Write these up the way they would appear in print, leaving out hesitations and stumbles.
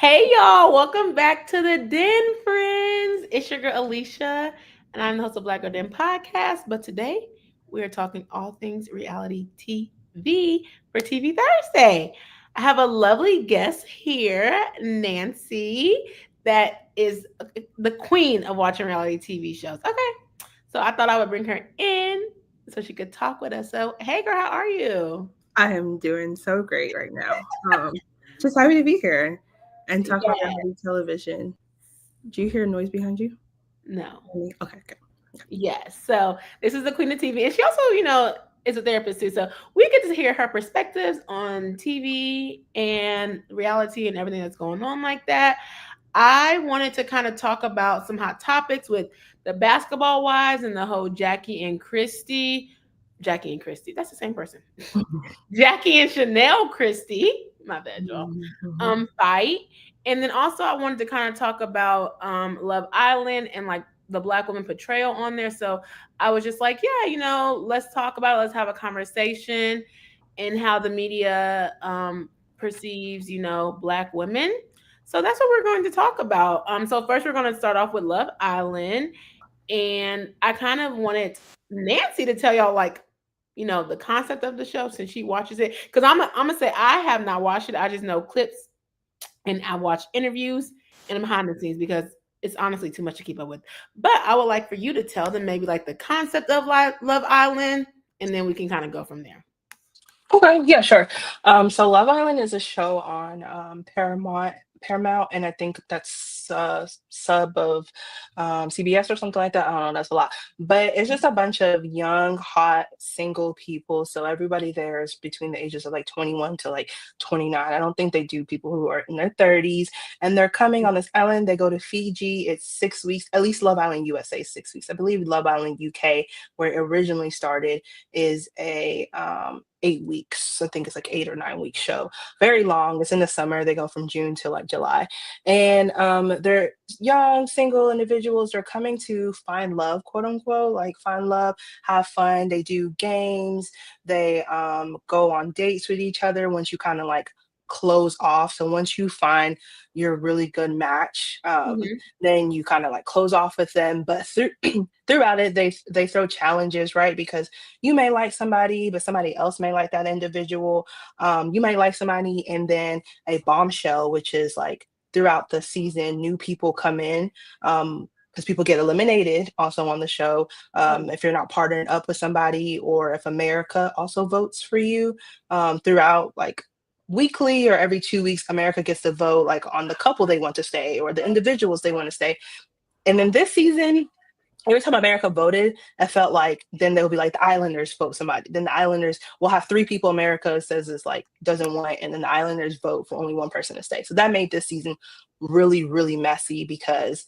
Hey y'all, welcome back to the Den Friends. It's your girl Alicia, and I'm the host of Black Girl Den Podcast. But today we are talking all things reality TV for TV Thursday. I have a lovely guest here, Nancy, that is the queen of watching reality TV shows. Okay, so I thought I would bring her in so she could talk with us. So, hey girl, how are you? I am doing so great right now. Just happy to be here and talk about Yeah, reality television. Do you hear noise behind you? no. Okay, good. Yes. So this is the Queen of TV. And she also, is a therapist too. So we get to hear her perspectives on TV and reality and everything that's going on like that. I wanted to kind of talk about some hot topics with the basketball wives and the whole Jackie and Christie. Jackie and Christie, that's the same person. Jackie and Chanel Christie, my bad, y'all. Mhm. Fight. And then also I wanted to kind of talk about Love Island and like the black woman portrayal on there. So I was just like, yeah, let's talk about it. Let's have a conversation and how the media perceives, black women. So that's what we're going to talk about. So first we're going to start off with Love Island. And I kind of wanted Nancy to tell y'all like, the concept of the show since she watches it. Because I'm gonna say I have not watched it. I just know clips and I watch interviews and I'm behind the scenes because it's honestly too much to keep up with. But I would like for you to tell them maybe like the concept of Love Island, and then we can kind of go from there. Okay, yeah, sure. So Love Island is a show on Paramount, and I think that's sub of CBS or something like that. I don't know, that's a lot. But it's just a bunch of young, hot, single people. So everybody there is between the ages of like 21 to like 29. I don't think they do people who are in their 30s. And they're coming on this island. They go to Fiji. It's 6 weeks, at least Love Island USA is 6 weeks. I believe Love Island UK, where it originally started, is a 8 weeks. I think it's like 8 or 9 week show. Very long. It's in the summer. They go from June to like July. And they're young, single individuals. They're coming to find love, quote unquote, like find love, have fun. They do games. They go on dates with each other once you kind of like close off. So once you find your really good match, Mhm. then you kind of like close off with them. But throughout it, they throw challenges, right? Because you may like somebody, but somebody else may like that individual. You might like somebody, and then a bombshell, which is like throughout the season, new people come in. Because people get eliminated also on the show if you're not partnered up with somebody, or if America also votes for you throughout like weekly or every 2 weeks. America gets to vote like on the couple they want to stay or the individuals they want to stay. And then this season, every time America voted, I felt like then they'll be like the Islanders vote somebody. Then the Islanders will have three people America says is like doesn't want, and then the Islanders vote for only one person to stay. So that made this season really, really messy because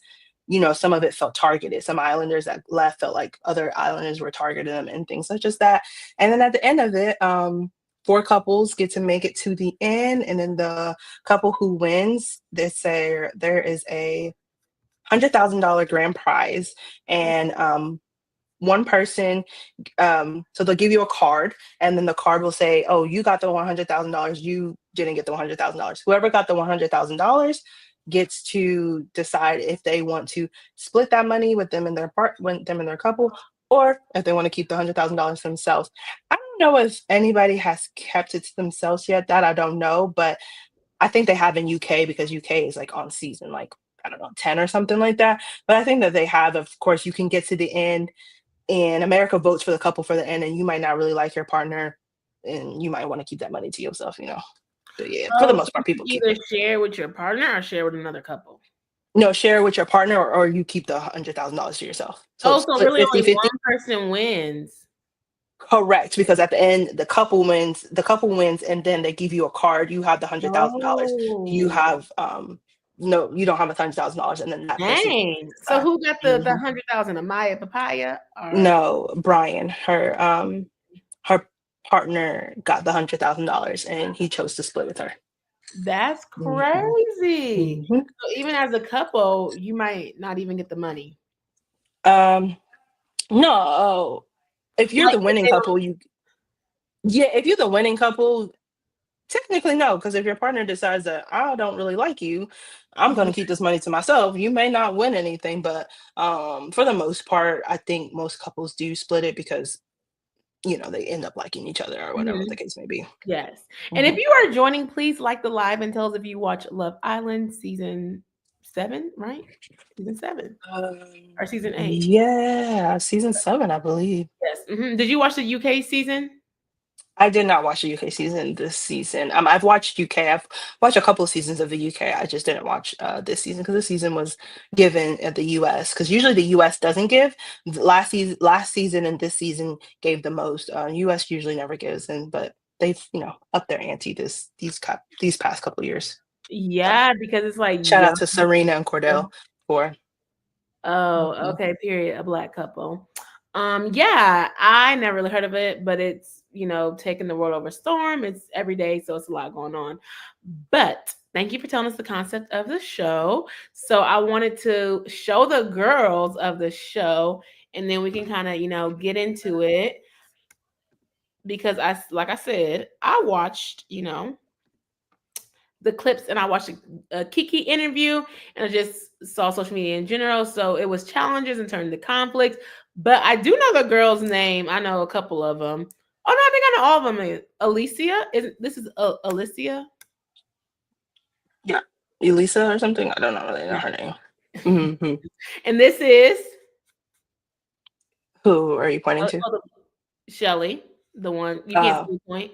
some of it felt targeted. Some Islanders that left felt like other Islanders were targeting them and things such as that. And then at the end of it, four couples get to make it to the end, and then the couple who wins, they say there is a $100,000 grand prize, and one person, so they'll give you a card, and then the card will say, "Oh, you got the $100,000. You didn't get the $100,000. Whoever got the $100,000 gets to decide if they want to split that money with them and their couple, or if they want to keep the $100,000 themselves." I don't know if anybody has kept it to themselves yet. That I don't know, but I think they have in UK because UK is like on season like I don't know 10 or something like that. But I think that they have. Of course, you can get to the end, and America votes for the couple for the end, and you might not really like your partner, and you might want to keep that money to yourself. But yeah, for the Oh, so most part, you people keep either it. share with your partner or share with another couple. No, share with your partner, or you keep the $100,000 to yourself. So Oh, it's so split really only 50-50. one person wins. Correct, because at the end the couple wins. The couple wins, and then they give you a card. You have the $100,000. You Oh, have no, you don't have $100,000, and then that person gets to dang. So decide. who got the Mhm. 100,000? Amaya Papaya or No, Brian, her partner got the $100,000, and he chose to split with her. that's Mhm. crazy. Mhm. So even as a couple, you might not even get the money. Um, no, if you're Like the if winning they couple, you yeah, if you're the winning couple, Technically, no, because if your partner decides that I don't really like you, I'm going to keep this money to myself. You may not win anything, but for the most part, I think most couples do split it because they end up liking each other or whatever Mhm. the case may be. Yes. And if Mhm. you are joining, please like the live and tell us if you watch Love Island season 7, right? Season 7 or season 8. Yeah, season 7, I believe. Yes. Did you watch the UK season? I did not watch the UK season this season. I've watched UK. I've watched a couple of seasons of the UK. I just didn't watch this season because this season was given at the US. Because usually the US doesn't give. Last season and this season gave the most. US usually never gives, and but they've upped their ante these past couple of years. So Yeah, because it's like shout out young. to Serena and Cordell for. Oh, Mhm. okay, period. A black couple. Yeah, I never really heard of it, but it's, taking the world over storm. It's every day, so it's a lot going on. But thank you for telling us the concept of the show. So I wanted to show the girls of the show, and then we can kind of, get into it because like I said, I watched, the clips and I watched a Kiki interview and I just saw social media in general. So it was challenges and turned into conflicts. But I do know the girl's name. I know a couple of them. Oh no, I think I know all of them. Alicia is Alicia? Yeah, Elisa or something. I don't know really know her name. Hmm. And this is Who are you pointing to? Shelly, the one you can't Uh, see the point.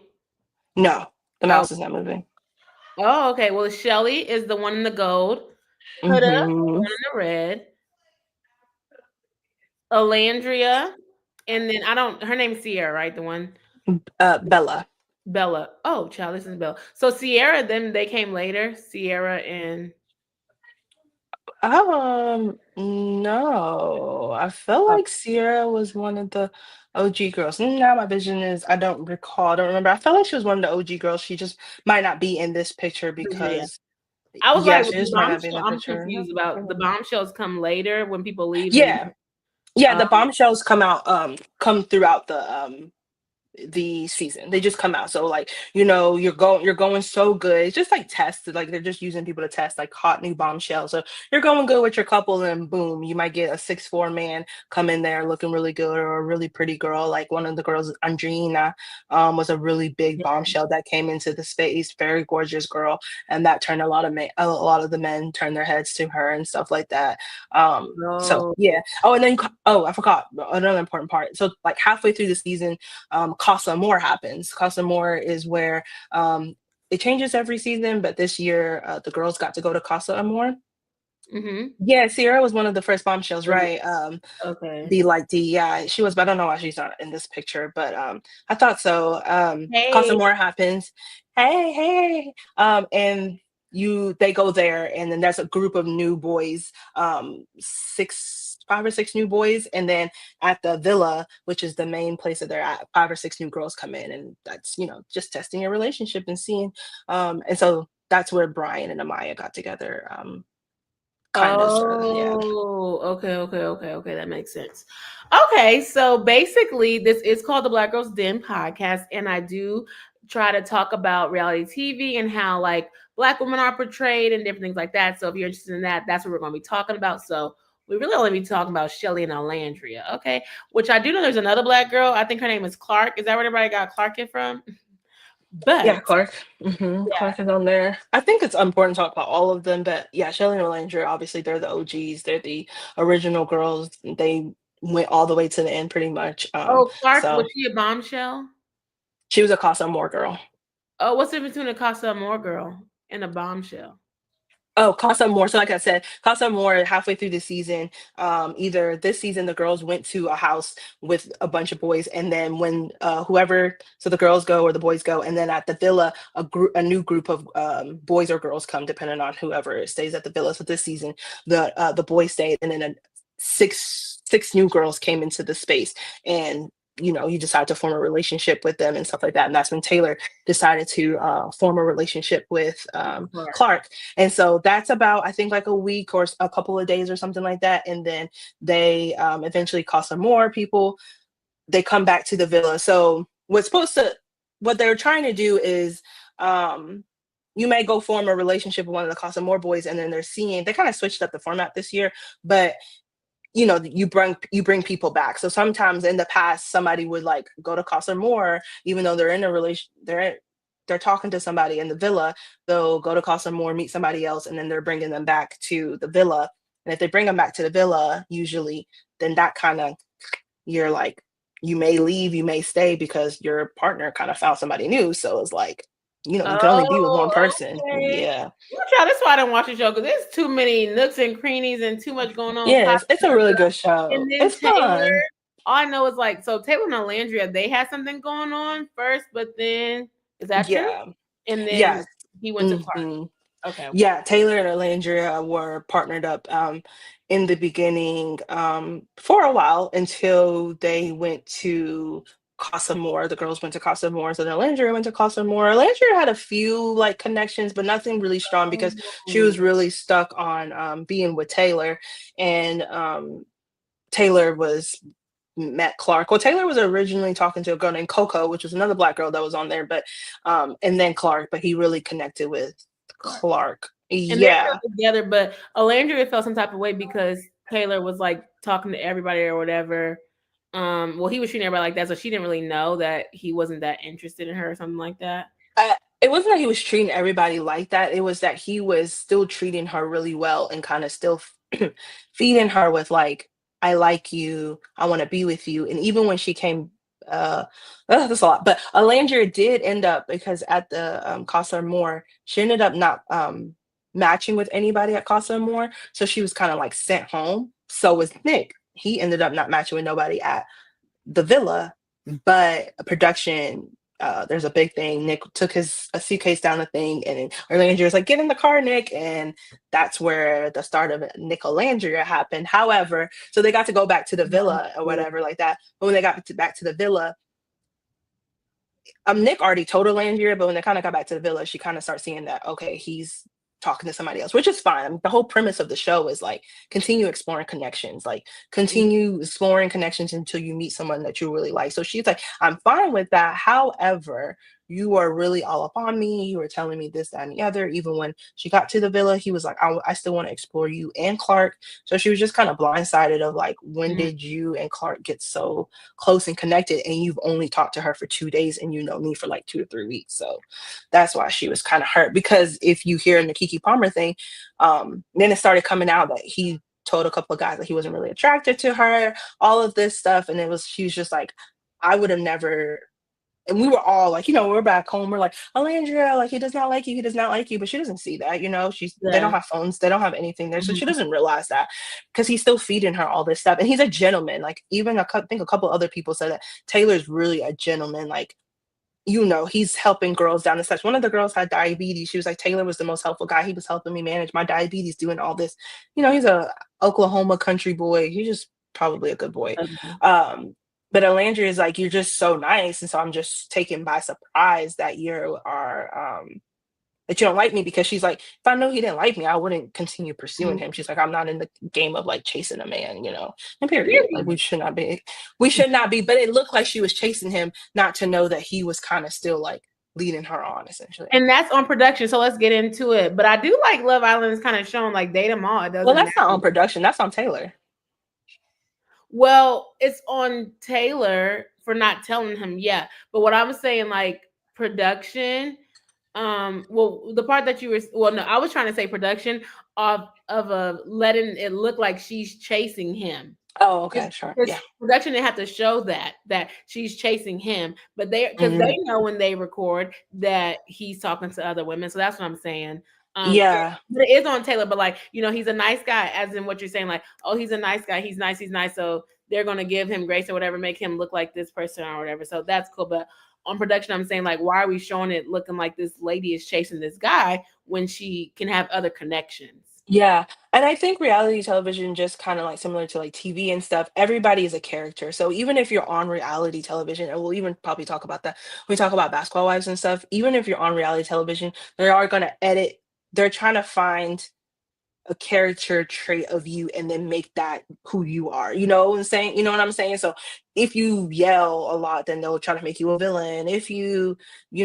no, the Oh, mouse is not moving. okay. Well, Shelly is the one in the gold. Huda, the Hmm. one in the red. Olandria, and then I don't. Her name's Sierra, right? The one. Bella. Bella. Oh, child, this is Bella. So Sierra, then they came later. Sierra and No, I felt oh, like Sierra was one of the OG girls. Now my vision is I don't recall, I don't remember. I felt like she was one of the OG girls. She just might not be in this picture yeah. because, I was yeah, like, with she the just might not be in bombshell. the I'm picture. confused about the bombshells come later when people leave and Yeah, yeah, um the bombshells come throughout the season. They just come out. So like, you're going so good. It's just like tests. Like they're just using people to test like hot new bombshells. So you're going good with your couple and boom, you might get a 6'4" man come in there looking really good or a really pretty girl. Like one of the girls, Andrina, was a really big yeah. bombshell that came into the space, very gorgeous girl. And that turned a lot of the men turned their heads to her and stuff like that. So No. yeah. Oh, and then I forgot another important part. So like halfway through the season, Casa Amor happens. Casa Amor is where it changes every season, but this year the girls got to go to Casa Amor. Mm-hmm. Yeah, Sierra was one of the first bombshells, right? Okay. The like the yeah, she was, but I don't know why she's not in this picture, but I thought so. Casa Hey. Amor happens. Hey, hey. And they go there, and then there's a group of new boys, 5 or 6 new boys, and then at the villa, which is the main place that they're at, 5 or 6 new girls come in, and that's just testing your relationship and seeing. And so that's where Brian and Amaya got together. Kind of, sort of, yeah. Oh, okay. That makes sense. Okay, so basically, this is called the Black Girls Den podcast, and I do try to talk about reality TV and how like Black women are portrayed and different things like that. So if you're interested in that, that's what we're going to be talking about. So we really only be talking about Shelly and Olandria, okay? Which I do know there's another Black girl. I think her name is Clark. Is that where everybody got Clark it from? Yeah, But Clark. yeah. Clark is on there. I think it's important to talk about all of them, but yeah, Shelly and Olandra, obviously they're the OGs. They're the original girls. They went all the way to the end pretty much. Oh, Clark, was So she a bombshell? she was a Casa Amor girl. Oh, what's the difference between a Casa Amor girl and a bombshell? Oh, Casa Amor. So like I said, Casa Amor, halfway through the season, either this season the girls went to a house with a bunch of boys, and then when so the girls go or the boys go, and then at the villa, a new group of boys or girls come, depending on whoever stays at the villa. So this season, the boys stayed, and then six new girls came into the space, and you decide to form a relationship with them and stuff like that. And that's when Taylor decided to form a relationship with Clark. Clark. And so that's about, I think, like a week or a couple of days or something like that. And then they eventually call some more people. They come back to the villa. So what they're trying to do is you may go form a relationship with one of the Casa More boys, and then they kind of switched up the format this year, but you bring people back. So sometimes in the past, somebody would like go to Casa More, even though they're in a relation, they're talking to somebody in the villa. They'll go to Casa More, meet somebody else, and then they're bringing them back to the villa. And if they bring them back to the villa, usually, then that kind of, you're like, you may leave, you may stay because your partner kind of found somebody new. So it's like, you can only be with one Oh, person. okay. Yeah. Well, child, that's why I don't watch the show because there's too many nooks and crannies and too much going on. Yes, it's a really good show. And then It's Taylor, fun. all I know is like, so Taylor and Olandria, they had something going on first, but then, is that true? Yeah. And then Yes. he went to Clark. hmm Okay. Yeah, Taylor and Olandria were partnered up in the beginning for a while until they went to Casa More. The girls went to Casa More, so then Olandria went to Casa More. Olandria had a few like connections, but nothing really strong because she was really stuck on being with Taylor, and Taylor was met Clark. Well, Taylor was originally talking to a girl named Coco, which was another black girl that was on there, but and then Clark, but he really connected with Clark. And they're Yeah. still together, but Olandria felt some type of way because Taylor was like talking to everybody or whatever. Well, he was treating everybody like that, so she didn't really know that he wasn't that interested in her or something like that. It wasn't that he was treating everybody like that. It was that he was still treating her really well and kind of still feeding her with like, I like you, I want to be with you. And even when she came, that's a lot. But Alandria did end up, because at the Casa More, she ended up not matching with anybody at Casa More. So she was kind of like sent home. So was Nick. He ended up not matching with nobody at the villa, but production, there's a big thing. Nick took a suitcase down the thing, and Orlandria was like, "Get in the car, Nick," and that's where the start of Nick Olandria happened. However, so they got to go back to the villa or whatever like that. But when they got back to the villa, Nick already told Olandria, but when they kind of got back to the villa, she kind of starts seeing that, okay, he's talking to somebody else, which is fine. I mean, the whole premise of the show is like continue exploring connections, like continue exploring connections until you meet someone that you really like. So she's like, I'm fine with that. However, you are really all up on me. You were telling me this, that, and the other. Even when she got to the villa, he was like, I still want to explore you and Clark. So she was just kind of blindsided of like, when did you and Clark get so close and connected, and you've only talked to her for 2 days and you know me for like 2 to 3 weeks. So that's why she was kind of hurt, because if you hear in the Keke Palmer thing, then it started coming out that he told a couple of guys that he wasn't really attracted to her, all of this stuff. And she was just like, I would have never. And we were all like, we're back home. We're like, Olandria, like, he does not like you. He does not like you. But she doesn't see that, they don't have phones. They don't have anything there. So she doesn't realize that, because he's still feeding her all this stuff. And he's a gentleman. Like, even I think a couple other people said that Taylor's really a gentleman. Like, he's helping girls down the steps. One of the girls had diabetes. She was like, Taylor was the most helpful guy. He was helping me manage my diabetes, doing all this. He's a Oklahoma country boy. He's just probably a good boy. But Olandria is like, you're just so nice. And so I'm just taken by surprise that that you don't like me, because she's like, if I knew he didn't like me, I wouldn't continue pursuing him. She's like, I'm not in the game of like chasing a man, and period. Like, we should not be. But it looked like she was chasing him, not to know that he was kind of still like leading her on, essentially. And that's on production. So let's get into it. But I do like Love Island is kind of showing like date them all. It doesn't That's not on production. That's on Taylor. Well, it's on Taylor for not telling him, yeah. But what I'm saying, like, production, well, the part that no, I was trying to say production of letting it look like she's chasing him. Oh, okay, sure. Yeah. Production, they have to show that she's chasing him, but because they know when they record that he's talking to other women. So that's what I'm saying. Yeah, but it is on Taylor, but like, he's a nice guy, as in what you're saying, like, oh, he's a nice guy, he's nice, so they're gonna give him grace or whatever, make him look like this person or whatever. So that's cool. But on production, I'm saying, like, why are we showing it looking like this lady is chasing this guy when she can have other connections? Yeah. And I think reality television, just kind of like similar to like TV and stuff, everybody is a character. So even if you're on reality television, and we'll even probably talk about that when we talk about Basketball Wives and stuff, even if you're on reality television, they are going to edit. They're trying to find a character trait of you and then make that who you are. You know what I'm saying? You know what I'm saying? So if you yell a lot, then they'll try to make you a villain. If you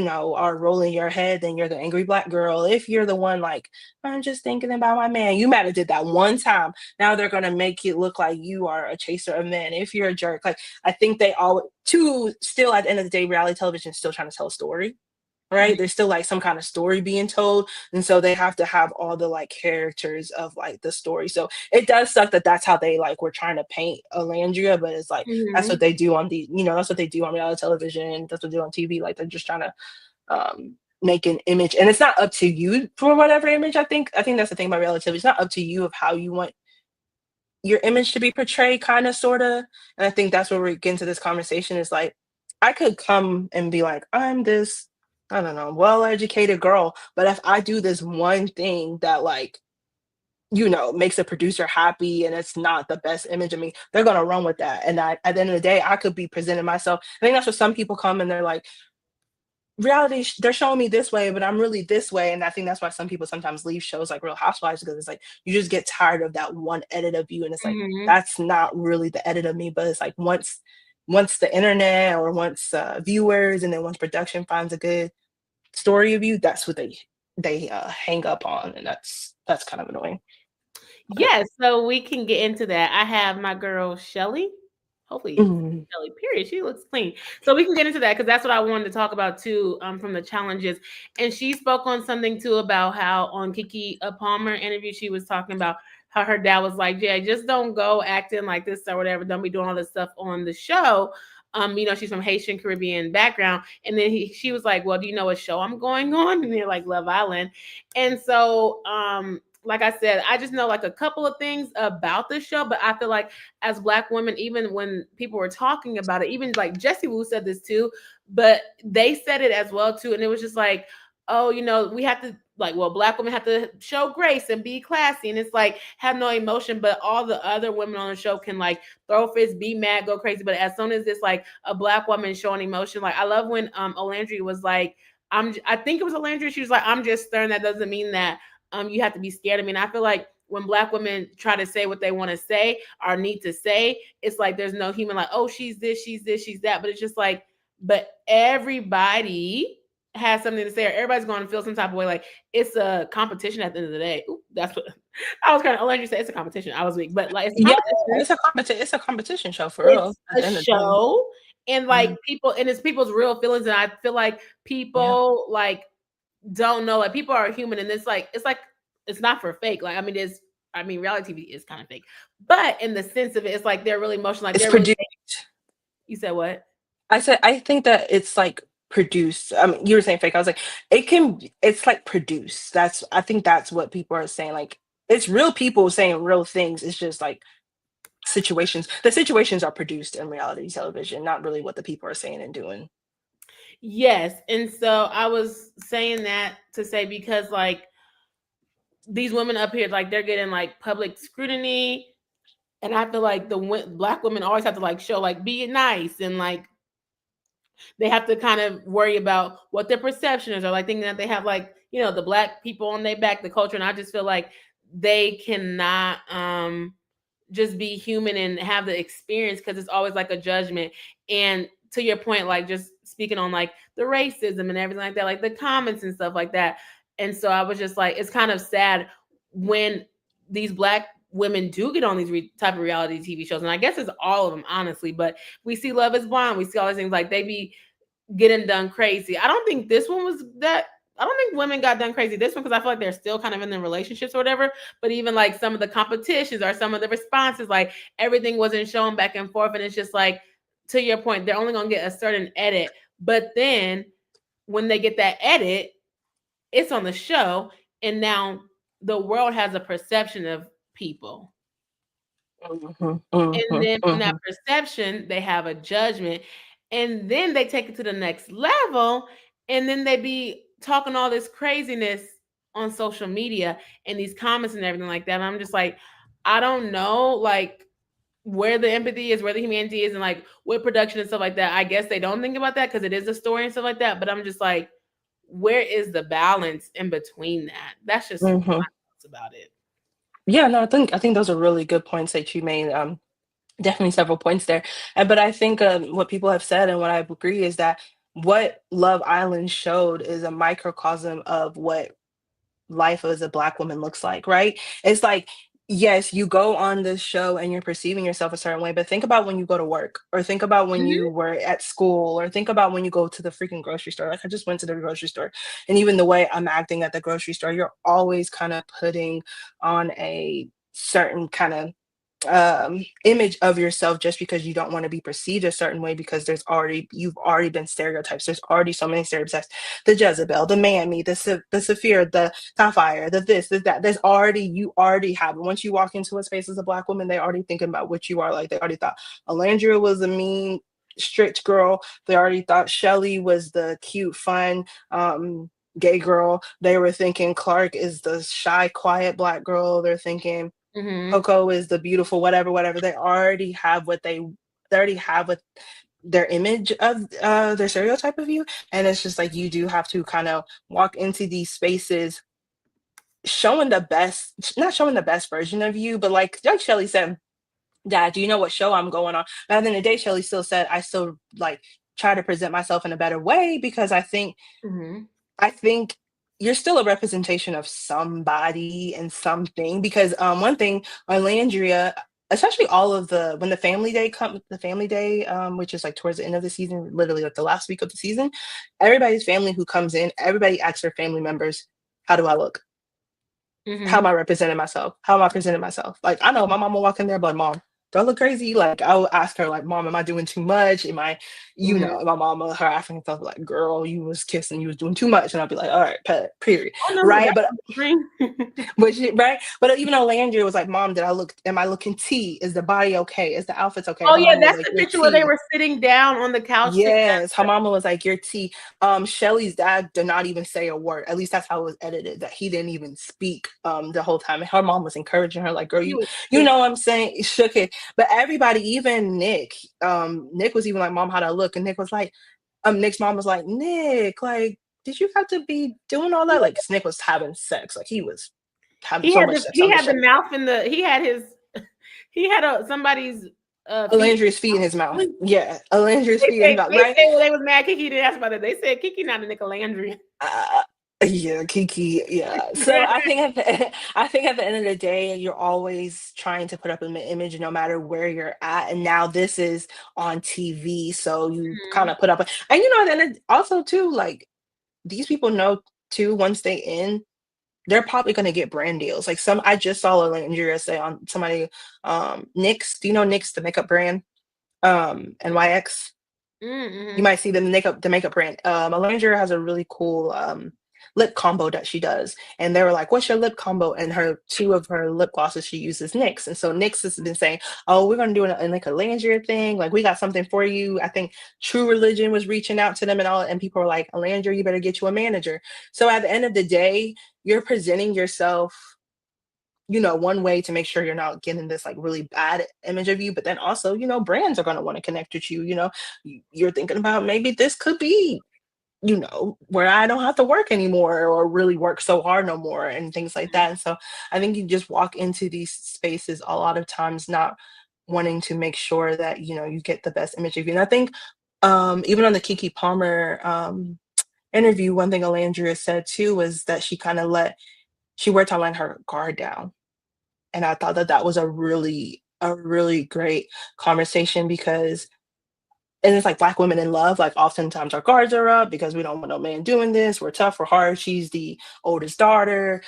are rolling your head, then you're the angry black girl. If you're the one like, I'm just thinking about my man, you might have did that one time. Now they're gonna make it look like you are a chaser of men. If you're a jerk, like I think they all too still at the end of the day, reality television is still trying to tell a story, right? There's still like some kind of story being told, and so they have to have all the like characters of like the story. So it does suck that that's how they like were trying to paint Olandria, but it's like that's what Mhm. they do on that's what they do on reality television. That's what they do on TV. Like they're just trying to make an image, and it's not up to you for whatever image. I think that's the thing about reality television. It's not up to you of how you want your image to be portrayed, kind of, sort of. And I think that's where we're getting to this conversation is like, I could come and be like, I'm this, I don't know, well-educated girl. But if I do this one thing that like, makes a producer happy and it's not the best image of me, they're gonna run with that. And at the end of the day, I could be presenting myself. I think that's what some people come and they're like, they're showing me this way, but I'm really this way. And I think that's why some people sometimes leave shows like Real Housewives, because it's like you just get tired of that one edit of you, and it's like Mhm. that's not really the edit of me. But it's like once the internet or once viewers and then once production finds a good story of you, that's what they hang up on, and that's kind of annoying. But Yes, so we can get into that. I have my girl Chelly. Hopefully it's mm, Chelly, period. She looks clean. So we can get into that because that's what I wanted to talk about too, from the challenges. And she spoke on something too about how on Kiki Palmer interview, she was talking about how her dad was like, yeah, just don't go acting like this or whatever. Don't be doing all this stuff on the show. She's from Haitian Caribbean background. And then she was like, well, do you know what show I'm going on? And they're like Love Island. And so like I said, I just know like a couple of things about the show, but I feel like as Black women, even when people were talking about it, even like Jessie Wu said this too, but they said it as well too. And it was just like, oh, we have to like, well, Black women have to show grace and be classy. And it's like, have no emotion, but all the other women on the show can like throw fists, be mad, go crazy. But as soon as it's like a Black woman showing emotion, like I love when Olandria was like, I think it was Olandria. She was like, I'm just stern. That doesn't mean that you have to be scared of me. And I feel like when Black women try to say what they want to say or need to say, it's like there's no human like, oh, she's this, she's that. But it's just like, but everybody has something to say, or everybody's going to feel some type of way. Like it's a competition at the end of the day. Ooh, that's what I was kind of let you say. It's a competition. I was weak, but like it's a yeah, competition. it's a competition show for real. It's At a the end of the day, show, and like mhm, people, and it's people's real feelings. And I feel like yeah. people like don't know, like people are human, and it's like it's not for fake. Like reality TV is kind of fake, but in the sense of it, it's like they're really emotional, like It's they're really. produced. You said what? I think that it's like produced. I mean, you were saying fake. I was like, it's like produced. I think that's what people are saying. Like, it's real people saying real things. It's just like situations. The situations are produced in reality television, not really what the people are saying and doing. Yes, and so I was saying that to say because like these women up here, like they're getting like public scrutiny, and I feel like the Black women always have to like show like be nice and like they have to kind of worry about what their perception is or like thinking that they have like the Black people on their back, the culture. And I just feel like they cannot just be human and have the experience because it's always like a judgment. And to your point, like just speaking on like the racism and everything like that, like the comments and stuff like that. And so I was just like, it's kind of sad when these Black women do get on these type of reality TV shows. And I guess it's all of them, honestly. But we see Love is Blind. We see all these things like they be getting done crazy. I don't think this one was that. I don't think women got done crazy this one because I feel like they're still kind of in the relationships or whatever. But even like some of the competitions or some of the responses, like everything wasn't shown back and forth. And it's just like, to your point, they're only going to get a certain edit. But then when they get that edit, it's on the show. And now the world has a perception of people. Mhm, And mhm, then from that mhm. perception, they have a judgment. And then they take it to the next level. And then they be talking all this craziness on social media and these comments and everything like that. And I'm just like, I don't know, like where the empathy is, where the humanity is, and like with production and stuff like that. I guess they don't think about that because it is a story and stuff like that. But I'm just like, where is the balance in between that? That's just my Mhm. thoughts about it. Yeah, no, I think those are really good points that you made. Definitely several points there. But I think what people have said and what I agree is that what Love Island showed is a microcosm of what life as a Black woman looks like, right? It's like, yes, you go on this show and you're perceiving yourself a certain way, but think about when you go to work, or think about when Mhm. you were at school, or think about when you go to the freaking grocery store. Like, I just went to the grocery store, and even the way I'm acting at the grocery store, you're always kind of putting on a certain kind of image of yourself, just because you don't want to be perceived a certain way, because you've already been stereotypes. There's already so many stereotypes: the Jezebel, the Mammy, the Saphir, the Sapphire, the this, the that. You already have it. Once you walk into a space as a Black woman, they already thinking about what you are. Like, they already thought Olandria was a mean, strict girl. They already thought Chelly was the cute, fun, gay girl. They were thinking Clark is the shy, quiet Black girl. They're thinking Mhm. Coco is the beautiful whatever, whatever. They already have what their image of their stereotype of you. And it's just like, you do have to kind of walk into these spaces showing the best, not showing the best version of you, but like Shelly said, Dad, do you know what show I'm going on? But at the end of the day, Shelly still said, I still like try to present myself in a better way, because Mhm. I think you're still a representation of somebody and something. Because one thing on Landria, especially all of when the family day, which is like towards the end of the season, literally like the last week of the season, everybody's family who comes in, everybody asks their family members, how do I look? How am Mhm. I representing myself? How am I presenting myself? Like, I know my mom will walk in there, but Mom, do I look crazy? Like, I will ask her, like, Mom, am I doing too much? Am I, Mhm. my mama, her African self, like, girl, you was kissing, you was doing too much. And I'll be like, all right, period. Oh no, Right. that's But extreme. right. But even though Landry was like, Mom, am I looking T? Is the body okay? Is the outfits okay? Oh Her yeah, mama was that's like, the you're picture where they T. were sitting down on the couch together. Yes, her mama was like, "Your tea." Shelly's dad did not even say a word. At least that's how it was edited. That he didn't even speak the whole time. And her mom was encouraging her, like, "Girl, He you was you shook. know what I'm saying?" Shook it. But everybody, even Nick, Nick was even like, "Mom, how'd I look?" And Nick was like, Nick's mom was like, "Nick, like, did you have to be doing all that?" Like, 'cause Nick was having sex. Like, he was having so much sex He on the had the show. mouth in the he had his he had somebody's feet. Alandria's feet in his mouth. Yeah, Alandria's feet in his mouth. They Right. say when they was mad Kiki didn't ask about that. They said Kiki not a Nicolandrian. Uh, yeah, Kiki. Yeah. So I think at the end of the day, you're always trying to put up an image, no matter where you're at. And now this is on TV, so you kind Mhm. of put up. And then also too, like, these people know too. Once they in, they're probably going to get brand deals. Like, I just saw a Landria say on somebody, NYX. Do you know NYX, the makeup brand? NYX. You Mhm. might see the makeup brand. Olandria has a really cool lip combo that she does, and they were like, "What's your lip combo?" And two of her lip glosses she uses NYX, and so NYX has been saying, "Oh, we're gonna do like a Olandria thing. Like, we got something for you." I think True Religion was reaching out to them and all, and people were like, "Olandria, you better get you a manager." So at the end of the day, you're presenting yourself, one way to make sure you're not getting this like really bad image of you. But then also, brands are going to want to connect with you. You're thinking about, maybe this could be, where I don't have to work anymore, or really work so hard no more, and things like that. And so I think you just walk into these spaces a lot of times not wanting to make sure that, you get the best image of you. And I think even on the Kiki Palmer interview, one thing Alandria said too was that she worked on letting her guard down. And I thought that that was a really great conversation, because and it's like Black women in love, like, oftentimes our guards are up because we don't want no man doing this. We're tough, we're hard. She's the oldest daughter,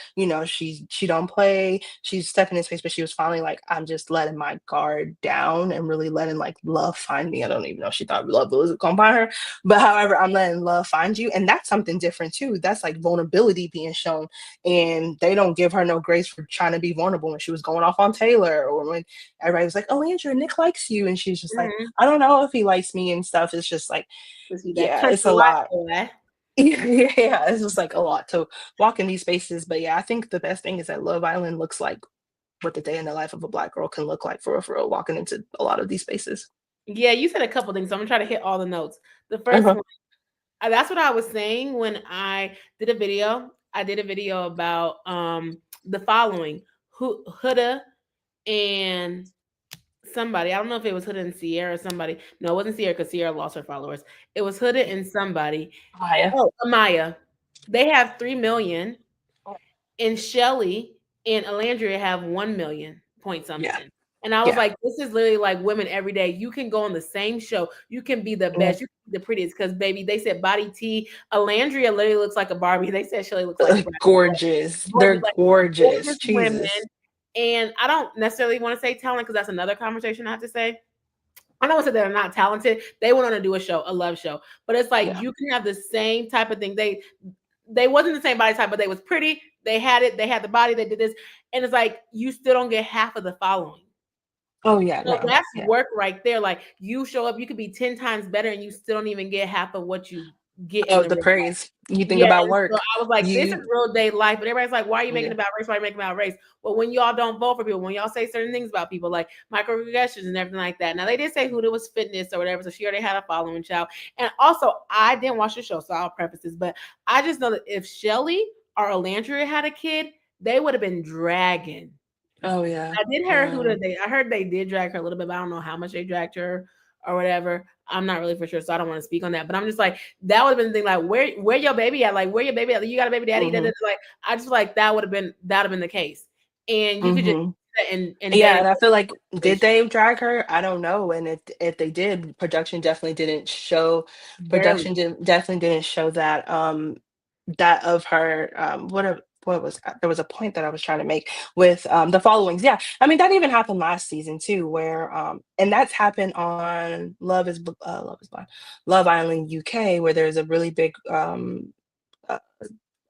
she don't play. She's stepping in space, but she was finally like, I'm just letting my guard down and really letting like love find me. I don't even know if she thought love was gonna find her, but however, I'm letting love find you. And that's something different too. That's like vulnerability being shown. And they don't give her no grace for trying to be vulnerable when she was going off on Taylor, or when everybody was like, oh, Andrew, Nick likes you. And she's just like, Mhm. I don't know if he likes me and stuff. It's just like, Was he that yeah, country it's a white lot. boy? Yeah, it's just like a lot to walk in these spaces. But yeah, I think the best thing is that Love Island looks like what the day in the life of a Black girl can look like, for real, walking into a lot of these spaces. Yeah, you said a couple things. So I'm gonna try to hit all the notes. The first Uh-huh. one, that's what I was saying when I did a video. I did a video about the following. Huda and somebody. I don't know if it was Huda and Sierra or somebody. No, it wasn't Sierra because Sierra lost her followers. It was Huda and somebody. Maya. Oh, Amaya. They have 3 million, and Chelly and Olandria have 1 million point Yeah. something. And I was Yeah. like, this is literally like women every day. You can go on the same show. You can be the Mm. best. You can be the prettiest. Because baby, they said body T. Olandria literally looks like a Barbie. They said Chelly looks like Bratz. Gorgeous. Gorgeous, They're like gorgeous. gorgeous women. Jesus. And I don't necessarily want to say talent because that's another conversation I have to say. I don't want to say they're not talented. They went on to do a show, a love show. But it's like Yeah. you can have the same type of thing. They wasn't the same body type, but they was pretty. They had it. They had the body. They did this, and it's like you still don't get half of the following. Oh yeah. So No. that's Yeah. work right there. Like you show up, you could be 10 times better, and you still don't even get half of what you get in Oh, the the real life. praise. You think Yeah, about and so work. I was like, this is You. real day life. But everybody's like, why are you making Yeah. it about race? Why are you making it about race? Well, when y'all don't vote for people, when y'all say certain things about people, like microaggressions and everything like that. Now they did say Huda was fitness or whatever, so she already had a following child. And also, I didn't watch the show, so I'll preface this, but I just know that if Chelly or Olandria had a kid, they would have been dragging. Oh yeah. I did hear Yeah. Huda. I heard they did drag her a little bit, but I don't know how much they dragged her or whatever. I'm not really for sure, so I don't want to speak on that. But I'm just like that would have been the thing. Like where your baby at? Like where your baby at? You got a baby daddy? Mm-hmm. Like I just feel like that would have been the case, and you could just Mm-hmm. and Yeah, day and I feel like did situation. they drag her? I don't know. And if they did, production definitely didn't show. Barely. Production definitely didn't show that that of her what was there was a point that I was trying to make with the followings. Yeah, I mean that even happened last season too, where and that's happened on Love is Blind, Love Island UK, where there's a really big uh,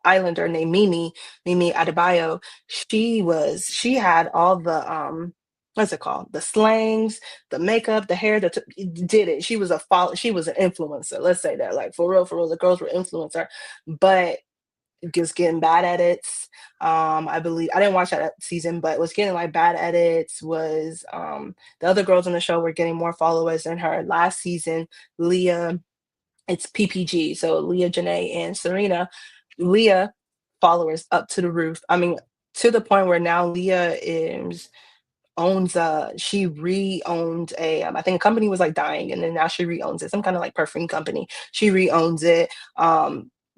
islander named Mimi Adebayo. She had all the what's it called? The slangs, the makeup, the hair, did it. She was an influencer. Let's say that. Like for real, the girls were influencer, but just getting bad edits. I believe I didn't watch that season, but was getting like bad edits. Was the other girls on the show were getting more followers than her. Last season, Leah, it's PPG, so Leah, Janae, and Serena. Leah followers up to the roof. I mean, to the point where now Leah is owns she re-owned a I think a company was like dying, and then now she re-owns it, some kind of like perfume company. She re-owns it.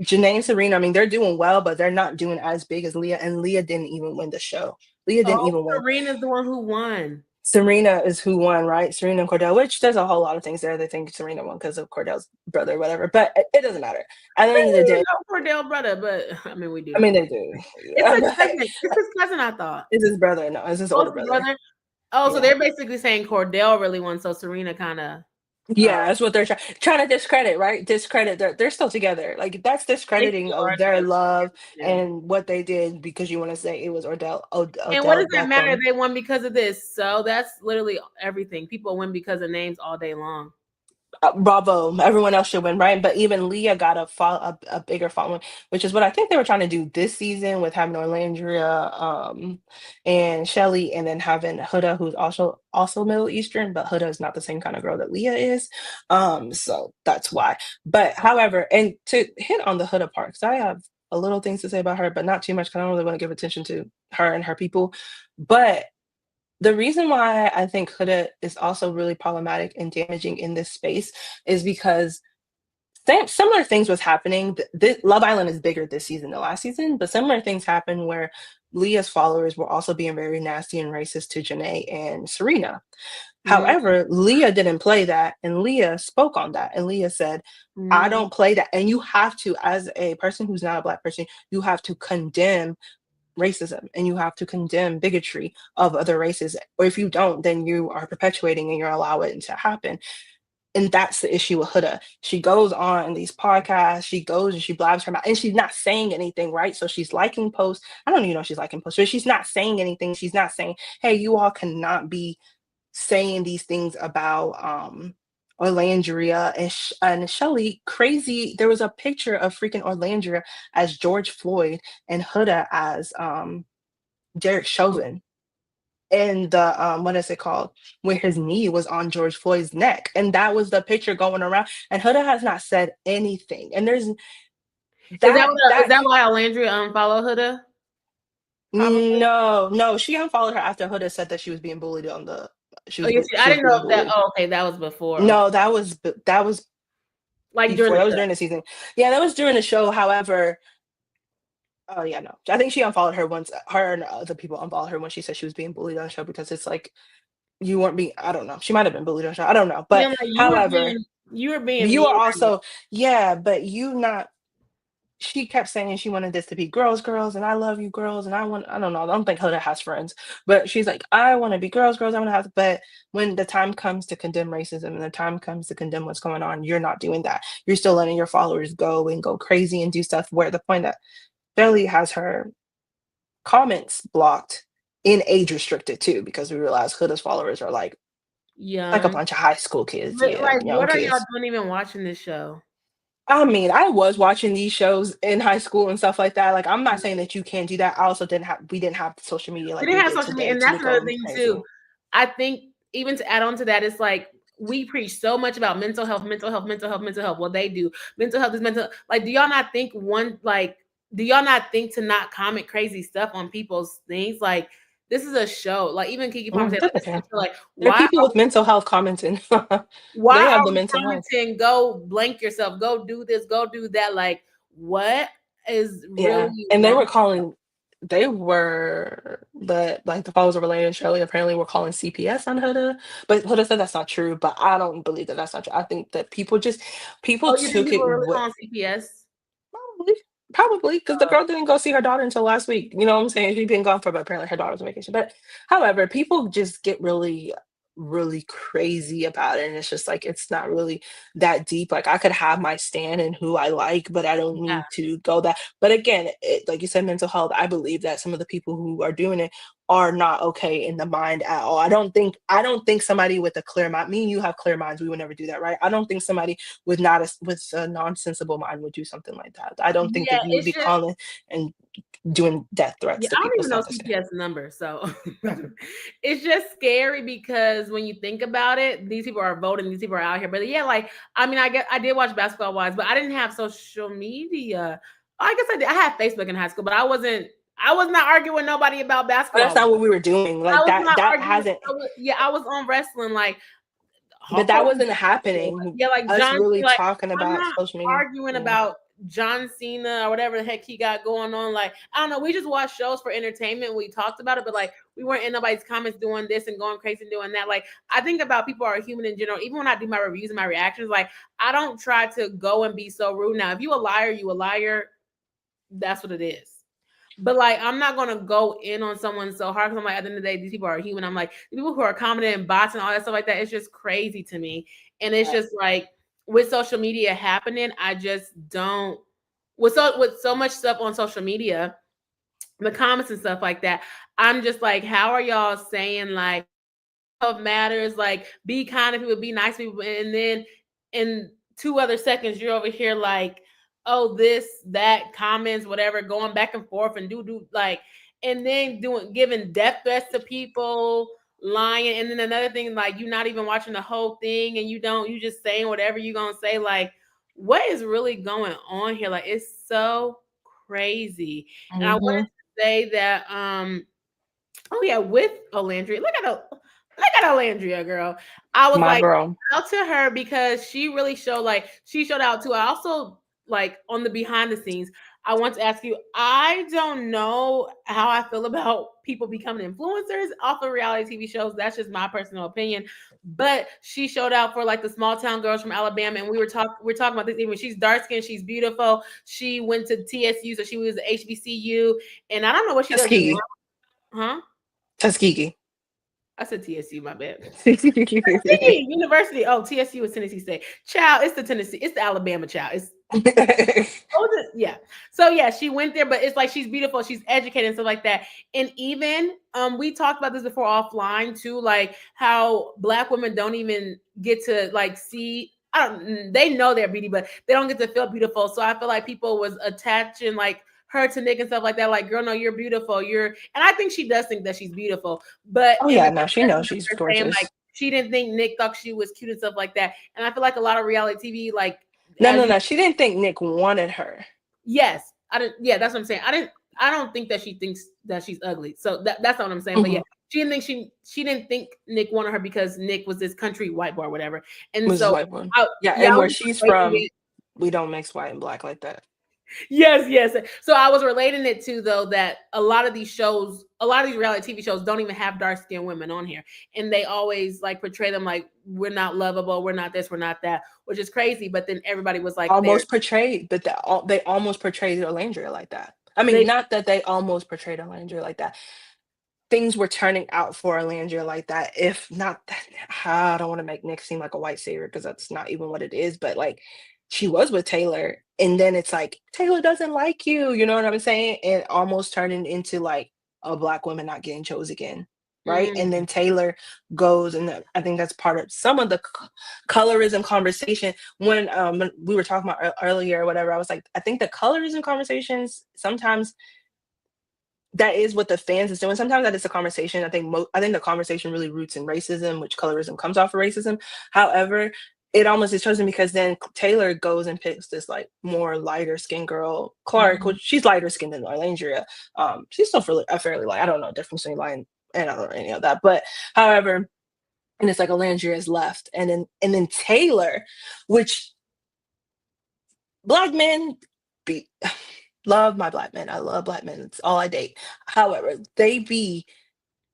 Janae and Serena, I mean, they're doing well, but they're not doing as big as Leah, and Leah didn't even win the show. Leah didn't Oh, even win. Serena's the one who won. Serena is who won, right? Serena and Cordell, which there's a whole lot of things there. They think Serena won because of Cordell's brother or whatever, but it doesn't matter. At the I end of the didn't day, even know Cordell brother, but I mean we do I mean, know. they do. It's his But cousin. It's his cousin. I thought. it's his brother. No, it's his Oh, older it's his brother. brother. Oh, so Yeah. they're basically saying Cordell really won, so Serena kind of. Yeah, that's what they're trying to discredit, right? Discredit. They're still together. Like that's They discrediting still are of their together. love Yeah. and what they did because you want to say it was And what does Odell that matter if Beckham. they won because of this? So that's literally everything. People win because of names all day long. Bravo. Everyone else should win, right? But even Leah got a bigger following, which is what I think they were trying to do this season with having Orlandria and Chelly, and then having Huda, who's also Middle Eastern, but Huda is not the same kind of girl that Leah is. So that's why. But however, and to hit on the Huda part, because I have a little things to say about her, but not too much because I don't really want to give attention to her and her people. But the reason why I think Huda is also really problematic and damaging in this space is because similar things was happening. Love Island is bigger this season than last season, but similar things happened where Leah's followers were also being very nasty and racist to Janae and Serena. Mm, However, Leah didn't play that, and Leah spoke on that, and Leah said, I mm. don't play that. And you have to, as a person who's not a Black person, you have to condemn racism and you have to condemn bigotry of other races, or if you don't, then you are perpetuating and you're allowing it to happen. And that's the issue with Huda. She goes on these podcasts, she goes and she blabs her mouth, and she's not saying anything, right? So she's liking posts. I don't even know if she's liking posts, but she's not saying anything. She's not saying, hey, you all cannot be saying these things about Orlandria and Chelly. Crazy. There was a picture of freaking Orlandria as George Floyd and Huda as Derek Chauvin. And the what is it called? Where his knee was on George Floyd's neck. And that was the picture going around. And Huda has not said anything. And there's Is that that is that why Alandria unfollowed Huda? Probably. No, she unfollowed her after Huda said that she was being bullied Oh yeah, I she was didn't know being if that. bullied. Oh, okay, that was before. Okay. No, that was Like during before. the That was show. during the season. Yeah, that was during the show. However, oh yeah, no. I think she unfollowed her once. Her and other people unfollowed her when she said she was being bullied on the show because it's like you weren't being. I don't know. She might have been bullied on the show. I don't know. But Feeling like however, you were being you mean are right now. also yeah. But you not. She kept saying she wanted this to be girls, and I love you, girls, and I don't know. I don't think Hoda has friends, but she's like, I want to be girls. I want to have. But when the time comes to condemn racism and the time comes to condemn what's going on, you're not doing that. You're still letting your followers go and go crazy and do stuff. Where the point that Shelly has her comments blocked in age restricted too, because we realize Hoda's followers are like a Young. bunch of high school kids, But yeah, like, young what are y'all kids. doing even watching this show? I mean, I was watching these shows in high school and stuff like that. Like, I'm not saying that you can't do that. I also we didn't have social media We like didn't we have did social media, today and to that's another become thing too. crazy. I think even to add on to that, it's like we preach so much about mental health, mental health, mental health, mental health. Well, they do. Mental health is mental. Like, do y'all not think do y'all not think to not comment crazy stuff on people's things? Like, this is a show. Like, even Kiki Palmer said, like, That's this is okay. a show. Like, There are people with mental health commenting. why They have are the we mental health. commenting? Go blank yourself. Go do this. Go do that. Like, what is Yeah. really And wrong? the followers of Elaine and Shirley apparently were calling CPS on Huda, but Huda said that's not true. But I don't believe that that's not true. I think that people Oh, you think took people it are really with calling CPS? probably, probably because the girl didn't go see her daughter until last week. You know what I'm saying? She'd been gone for, but apparently her daughter was on vacation. But however, people just get really, really crazy about it, and it's just like it's not really that deep. Like I could have my stand in who I like, but I don't Yeah. need to go that. But again, like you said, mental health. I believe that some of the people who are doing it are not okay in the mind at all. I don't think somebody with a clear mind. Me and you have clear minds. We would never do that, right? I don't think somebody with a non-sensible mind would do something like that. I don't think Yeah, that you would it's be just calling and doing death yeah, threats to I don't people. even It's know not the same. CPS number, so it's just scary because when you think about it, these people are voting, these people are out here. But yeah, like I mean, I guess I did watch Basketball Wives, but I didn't have social media. I guess I did. I had Facebook in high school, but I was not arguing with nobody about But that's basketball. not what we were doing. I Like was that not that arguing. hasn't Yeah, I was on wrestling. Like but Hulk that Hogan. wasn't happening. Yeah, like Us John. really Like talking I'm about not social media. arguing Yeah. about John Cena or whatever the heck he got going on. Like I don't know. We just watched shows for entertainment. We talked about it, but like we weren't in nobody's comments doing this and going crazy and doing that. Like I think about people are human in general. Even when I do my reviews and my reactions, like I don't try to go and be so rude. Now, if you a liar, you a liar. That's what it is. But like, I'm not gonna go in on someone so hard because I'm like, at the end of the day, these people are human. I'm like, the people who are commenting and bots and all that stuff like that, it's just crazy to me. And it's just like with social media happening, I just don't with so much stuff on social media, the comments and stuff like that. I'm just like, how are y'all saying like of matters, like be kind to people, be nice to people, and then in 2 other seconds you're over here like, oh, this, that, comments, whatever, going back and forth and do like, and then doing giving death threats to people, lying, and then another thing, like you're not even watching the whole thing and you just saying whatever you're gonna say, like what is really going on here? Like it's so crazy. And I wanted Hmm. to say that oh yeah, with Olandria. Look at Olandria, girl. I was My like girl. out to her because she really showed she showed out too. I also like on the behind the scenes. I want to ask you. I don't know how I feel about people becoming influencers off of reality TV shows. That's just my personal opinion. But she showed out for like the small town girls from Alabama, and we're talking about this. Even she's dark skinned, she's beautiful. She went to TSU, so she was at HBCU, and I don't know what she does now. Tuskegee. Huh? Tuskegee. I said TSU, my bad. Tuskegee University. Oh, TSU is Tennessee State. Child, it's the Tennessee, it's the Alabama child. It's yeah. So yeah, she went there, but it's like she's beautiful, she's educated and stuff like that. And even we talked about this before offline too, like how black women don't even get to like see. They know they're beauty, but they don't get to feel beautiful. So I feel like people was attaching like her to Nick and stuff like that. Like, girl, no, you're beautiful. And I think she does think that she's beautiful. But Oh in yeah, the no, she knows she's saying like gorgeous. she didn't think Nick thought she was cute and stuff like that. And I feel like a lot of reality TV, like No, as no, you no. She didn't think Nick wanted her. yes, I didn't. Yeah, that's what I'm saying. I don't think that she thinks that she's ugly. So that's not what I'm saying. But yeah, Mhm. she didn't think Nick wanted her because Nick was this country white boy or whatever. And Mrs. so White one. I, Yeah, yeah, and I where was she's relating from, it. we don't mix white and black like that. Yes, yes. So I was relating it to though that a lot of these shows, a lot of these reality TV shows don't even have dark skinned women on here, and they always like portray them like we're not lovable, we're not this, we're not that, which is crazy. But then everybody was like, they're Almost portrayed, but they almost portrayed Olandria like that. I mean, they not that they almost portrayed Olandria like that. Things were turning out for Olandria like that. If not that, I don't want to make Nick seem like a white savior because that's not even what it is. But like, she was with Taylor, and then it's like Taylor doesn't like you. You know what I'm saying? And almost turning into like a black woman not getting chose again, right? And then mm, Taylor goes, and I think that's part of some of the colorism conversation. When we were talking about earlier or whatever, I was like, I think the colorism conversations sometimes that is what the fans is doing. Sometimes that is a conversation. I think the conversation really roots in racism, which colorism comes off of racism. However, it almost is chosen because then Taylor goes and picks this like more lighter skinned girl, Clark, mhm. which she's lighter skinned than Arlandria. She's still fairly light. I don't know the difference between light and I don't know any of that. But however, and it's like Alandria is left, and then Taylor, which black men be love my black men. I love black men. It's all I date. However, they be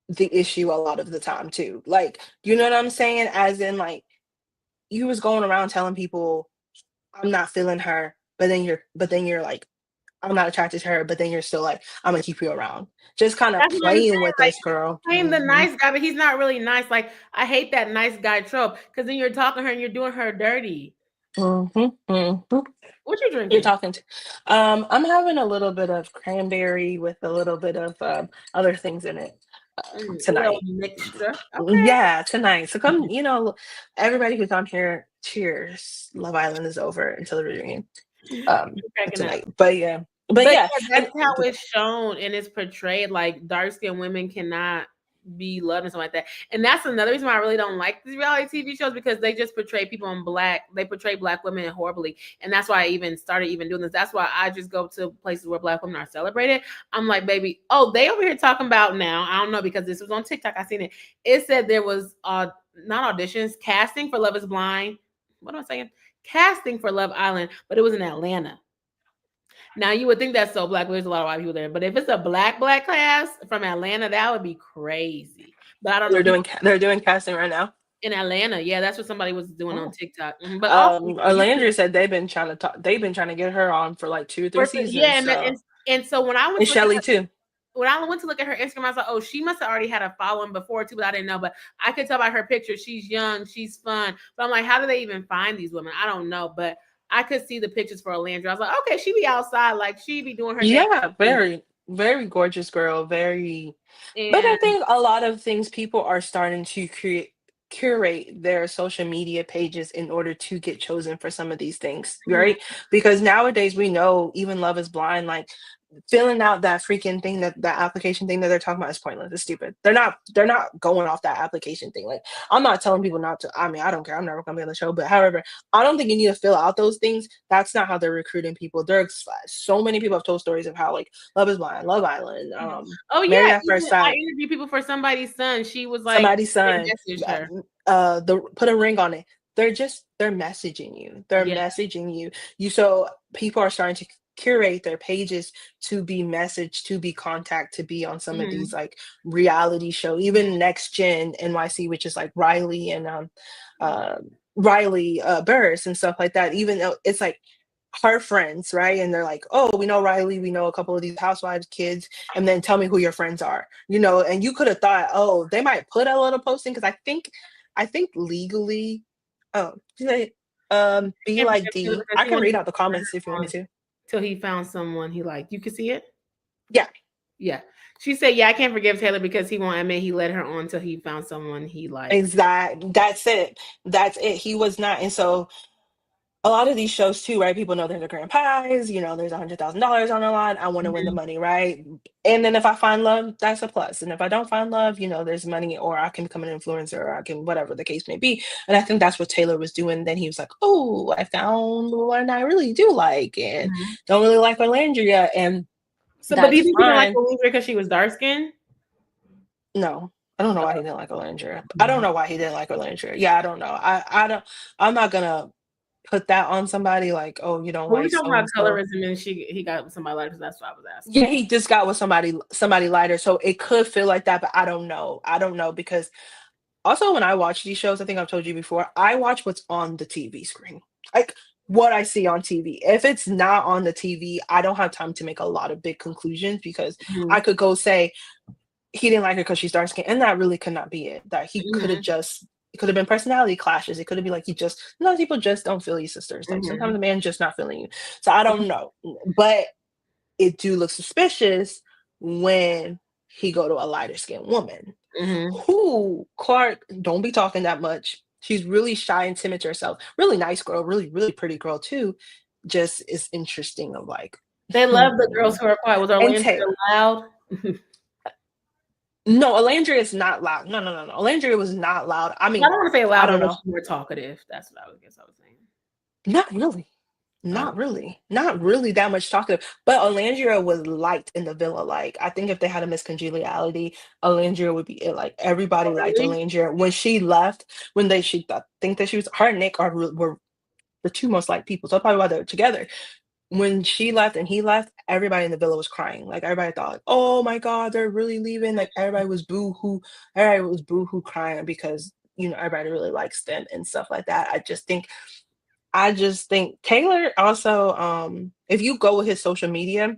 the issue a lot of the time too. Like, you know what I'm saying? As in, like, you was going around telling people, I'm not feeling her, but then you're like, I'm not attracted to her, but then you're still like, I'm gonna keep you around. Just kind of That's what I'm playing saying. with Like us, girl. playing the Hmm. nice guy, but he's not really nice. Like I hate that nice guy trope because then you're talking to her and you're doing her dirty. Hmm. Hmm. What you You're drinking? talking to, I'm having a little bit of cranberry with a little bit of other things in it A little tonight. mixture. Okay. Yeah, tonight. So come, everybody who come here, cheers. Love Island is over until the reunion I'm cracking up. tonight. But But yeah, yeah, and that's how it's shown and it's portrayed. Like dark skinned women cannot be loved and something like that. And that's another reason why I really don't like these reality TV shows because they just portray people in black. They portray black women horribly, and that's why I even started even doing this. That's why I just go to places where black women are celebrated. I'm like, baby, oh, they over here talking about now. I don't know because this was on TikTok. I seen it. It said there was not auditions, casting for Love Is Blind. What am I saying? Casting for Love Island, but it was in Atlanta. Now you would think that's so black, but there's a lot of white people there. But if it's a black class from Atlanta, that would be crazy. But I don't know. People they're doing casting right now. in Atlanta, yeah, that's what somebody was doing on Oh. TikTok. But also, Orlando said they've been trying to get her on for like 2 or 3 yeah, seasons. So and so when I went and to look at Shelly her, too. when I went to look at her Instagram, I was like, oh, she must have already had a following before too, but I didn't know. But I could tell by her picture, she's young, she's fun. But I'm like, how do they even find these women? I don't know, but I could see the pictures for Olandria. I was like, okay, she be outside, like she be doing her dance. Yeah, very, very gorgeous girl. Very, but I And think a lot of things people are starting to curate their social media pages in order to get chosen for some of these things, right? Because nowadays we know even Love Is Blind, like filling out that freaking thing that application thing that they're talking about is pointless. It's stupid. They're not going off that application thing. Like I'm not telling people not to. I mean, I don't care. I'm never gonna be on the show. But however, I don't think you need to fill out those things. That's not how they're recruiting people. There's so many people have told stories of how like Love Is Blind, Love Island, oh Married yeah, at First even I Sight, interviewed people for somebody's son. She was like, somebody's they son, messaged her. the put a ring on it. They're messaging you. They're Yeah. messaging you. So people are starting to curate their pages to be messaged, to be contact, to be on some of these Mhm. like reality show, even Next Gen NYC, which is like Riley and uh Riley Burris and stuff like that. Even though it's like her friends, right? And they're like, oh, we know Riley, we know a couple of these housewives kids, and then tell me who your friends are, and you could have thought, oh, they might put a little posting because I think legally, oh, they, be Can't like forget Taylor D. because I he can wanted read to out the put comments if you her want me on to. till he found someone he liked. You can see it. Yeah, Yeah. She said, "Yeah, I can't forgive Taylor because he won't admit he led her on till he found someone he likes." that's it. That's it. He was not, and so a lot of these shows too, right? People know there's a grand prize, there's $100,000 on the line. I want to win the Mhm. money, right? And then if I find love, that's a plus. And if I don't find love, there's money, or I can become an influencer, or I can whatever the case may be. And I think that's what Taylor was doing. Then he was like, "Oh, I found one I really do like, and Mhm. don't really like Orlandria." And So, but do you That's think he didn't like fine. Olandria because she was dark skinned? No, I don't know why he didn't like Olandria. I don't know why he didn't like Olandria. Yeah, I don't know. I don't. I'm not gonna put that on somebody like, oh, you don't But we like talking so about and so. colorism, and he got somebody like, that's what I was asking. Yeah, he just got with somebody lighter, so it could feel like that, but I don't know. I don't know because also when I watch these shows, I think I've told you before, I watch what's on the TV screen. Like what I see on TV. If it's not on the TV, I don't have time to make a lot of big conclusions because Mhm. I could go say he didn't like her because she's dark skinned, and that really could not be it. That he could have Mhm. just it could have been personality clashes. It could have been like he just sometimes people just don't feel you sisters. Like sometimes Mhm. the man just not feeling you. So I don't know. But it do look suspicious when he go to a lighter skinned woman Mhm. who Clark don't be talking that much. She's really shy and timid to herself. Really nice girl, really, really pretty girl too. Just is interesting of like, They love the girls who are quiet. Was and Orlando Taylor. loud? No, Olandria is not loud. No, no, no, no. Olandria was not loud. I I mean, don't want to say I loud, but don't was know. she more talkative? That's what I would guess I was saying. Not really. Oh. Not really. Not really that much talkative. But Olandria was liked in the villa. Like, I think if they had a miscongeniality, Olandria would be it. Like, everybody Oh, liked really? Olandria. When she left, when they, she thought, think that she was, her and Nick were the two most liked people. So probably why they're together. When she left and he left, everybody in the villa was crying. Like, everybody thought, like, oh my God, they're really leaving. Like, everybody was boo hoo crying because, everybody really likes them and stuff like that. I just think Taylor also, if you go with his social media,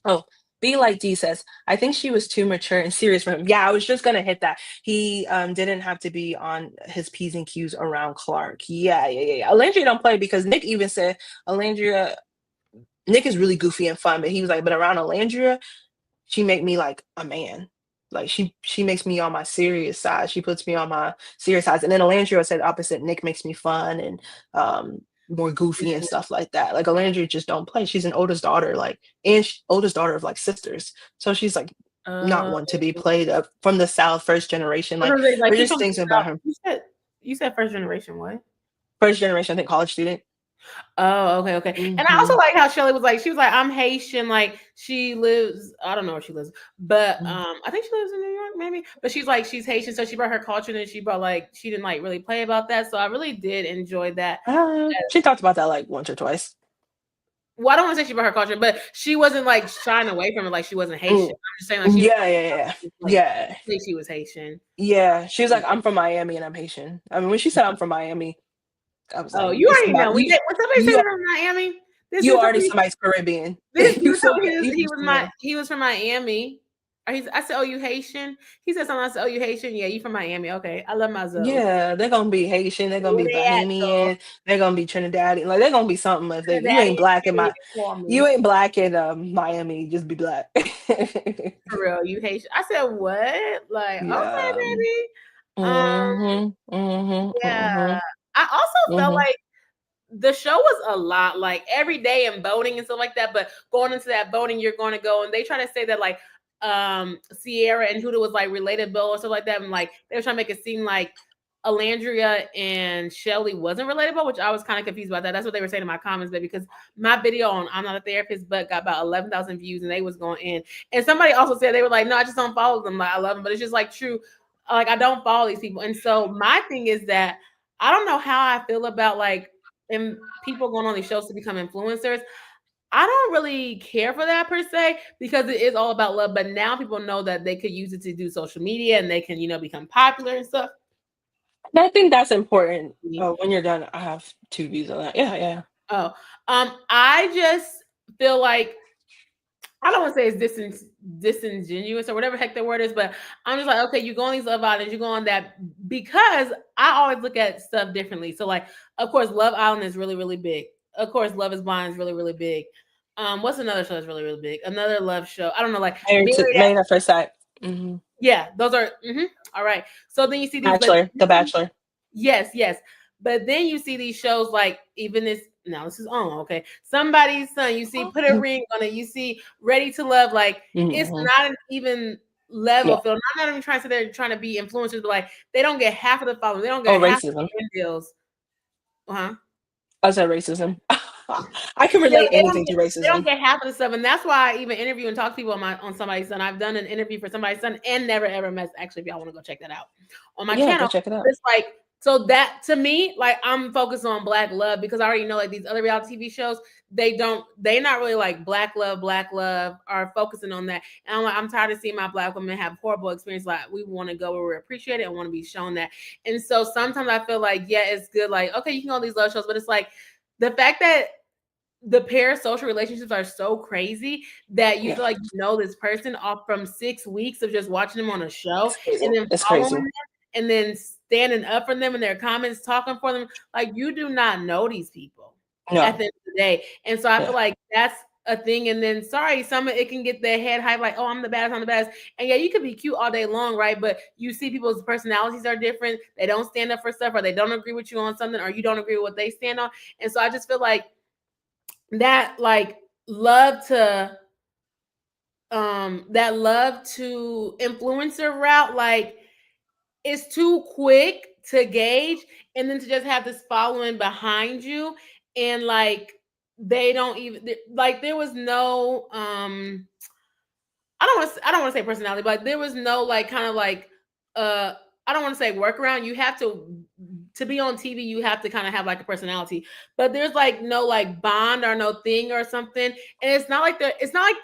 oh, Be Like D says, I think she was too mature and serious for him. Yeah, I was just gonna hit that. He didn't have to be on his P's and Q's around Clark. Yeah, yeah, yeah, yeah. Alandria don't play because Nick even said Alandria, Nick is really goofy and fun, but he was like, but around Alandria, she make me like a man. Like she makes me on my serious side. She puts me on my serious side. And then Alandria said opposite. Nick makes me fun and more goofy and stuff like that. Like Alandria just don't play. She's an oldest daughter, like and oldest daughter of like sisters. So she's like not Uh, one to be played up from the South, first generation. what Like are they like? there's He just told me things about about. her. You said first generation. What? First generation, I think college student. Oh, okay, okay. And I also Hmm. like how Chelly was like, she was like, I'm Haitian, like she lives, I don't know where she lives, but I think she lives in New York, maybe. But she's like, she's Haitian, so she brought her culture and she brought like she didn't like really play about that. So I really did enjoy that. She talked about that like once or twice. Well, I don't want to say she brought her culture, but she wasn't like shying away from it like she wasn't Haitian. Mm. I'm just saying like she was Yeah, yeah, yeah, like yeah. say she was Haitian. Yeah, she was like, "I'm from Miami and I'm Haitian." I mean, when she said I'm from Miami, I was Oh, like, you "You already know. somebody, When somebody says you, they're from Miami, this you dude told already me somebody's Caribbean. this You dude from told me you he from was somewhere." he was from Miami. I said, "Oh, you Haitian?" He said something. I said, "Oh, you Haitian? Yeah, you from Miami? Okay, I love my Zoe. Yeah, they're gonna be Haitian. They're gonna Where be they at, though? Bahamian. They're gonna be Trinidadian. Like they're gonna be something. If you Daddy ain't and black in Trinity my, call you me ain't black in Miami, just be black. for real. You Haitian?" I said, "What? Like, okay, Yeah. baby." Um, Mhm. Mhm. yeah. Mhm. I also felt Mhm. like the show was a lot, like every day and voting and stuff like that. But going into that voting, you're going to go and they try to say that like Sierra and Huda was like relatable or stuff like that, and like they were trying to make it seem like Alandria and Chelly wasn't relatable, which I was kind of confused about that. That's what they were saying in my comments, but because my video on I'm Not a Therapist but got about 11,000 views and they was going in. And somebody also said they were like, no, I just don't follow them. Like I love them, but it's just like true. Like I don't follow these people. And so my thing is that I don't know how I feel about like and people going on these shows to become influencers. I don't really care for that per se because it is all about love. But now people know that they could use it to do social media and they can, become popular and stuff. And I think that's important. When you're done, I have two views on that. Yeah, yeah. Oh, I just feel like I don't want to say it's disingenuous or whatever heck the word is, but I'm just like, okay, you go on these Love Islands, you go on that because I always look at stuff differently. So, like, of course, Love Island is really, really big. Of course, Love is Blind is really, really big. What's another show that's really, really big? Another love show. I don't know, like Married Married at first sight. Mm-hmm. yeah, those are all right. So then you see these, but Bachelor, The Bachelor. yes, yes. But then you see these shows like even this. Now this is on okay. Somebody's Son. You see, Put a Ring on it. You see, Ready to Love. Like it's Mm-hmm. not an even level Yeah. film. I'm not even trying to say they're trying to be influencers, but like they don't get half of the following. They don't Oh, get half of racism. the deals. Huh? I said racism. I can Yeah, relate they don't anything get to they don't racism. get half of the stuff, and that's why I even interview and talk to people on somebody's son. I've done an interview for somebody's son and never ever met. Actually, if y'all want to go check that out on my Yeah, go channel, check it out. it's like so that to me, like I'm focused on Black love because I already know like these other reality TV shows, they not really like Black love, are focusing on that. And I'm like, I'm tired of seeing my Black women have horrible experience. Like we want to go where we're appreciated and want to be shown that. And so sometimes I feel like, yeah, it's good. Like, okay, you can go on these love shows, but it's like the fact that the parasocial relationships are so crazy that you Yeah, feel like you know this person off from 6 weeks of just watching them on a show it's crazy. and then It's following crazy. them and then standing up for them in their comments, talking for them. Like you do not know these people at No. the end of the day. And so I feel Yeah. like that's a thing. And then sorry, some it can get their head hype, like, oh, I'm the baddest, I'm the best. And yeah, you could be cute all day long, right? But you see people's personalities are different. They don't stand up for stuff, or they don't agree with you on something, or you don't agree with what they stand on. And so I just feel like that love to influencer route, like it's too quick to gauge, and then to just have this following behind you, and like they don't even like there was no I don't want to say personality, but there was no like kind of like uh I don't want to say workaround. You have to be on TV, you have to kind of have like a personality. But there's like no like bond or no thing or something. And it's not like the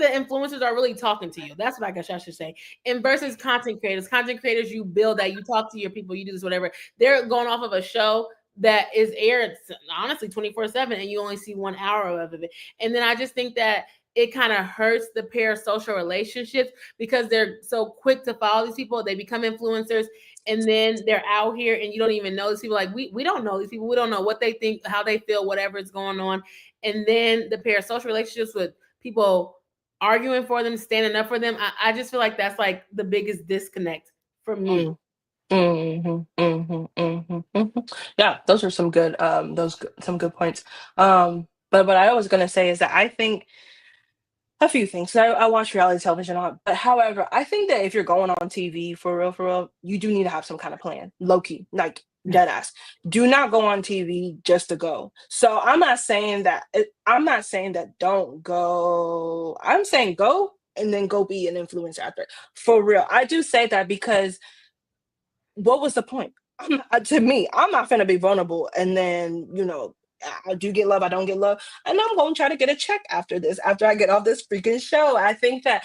influencers are really talking to you. That's what I guess I should say. And versus content creators. Content creators, you build that, you talk to your people, you do this, whatever. They're going off of a show that is aired honestly 24/7 and you only see 1 hour of it. And then I just think that it kind of hurts the parasocial relationships because they're so quick to follow these people. They become influencers and then they're out here and you don't even know these people. Like we don't know these people. We don't know what they think, how they feel, whatever is going on. And then the parasocial relationships with people arguing for them, standing up for them. I just feel like that's like the biggest disconnect for me. Mm. Yeah, those are some good some good points. But what I was gonna say is that I think a few things. So I watch reality television a lot, but however, I think that if you're going on TV for real, you do need to have some kind of plan, low key, like dead ass. Do not go on TV just to go. So I'm not saying that. I'm not saying that don't go. I'm saying go and then go be an influencer after. For real, I do say that because what was the point? To me, I'm not gonna be vulnerable, and then I do get love, I don't get love, and I'm gonna try to get a check after this. After I get off this freaking show, I think that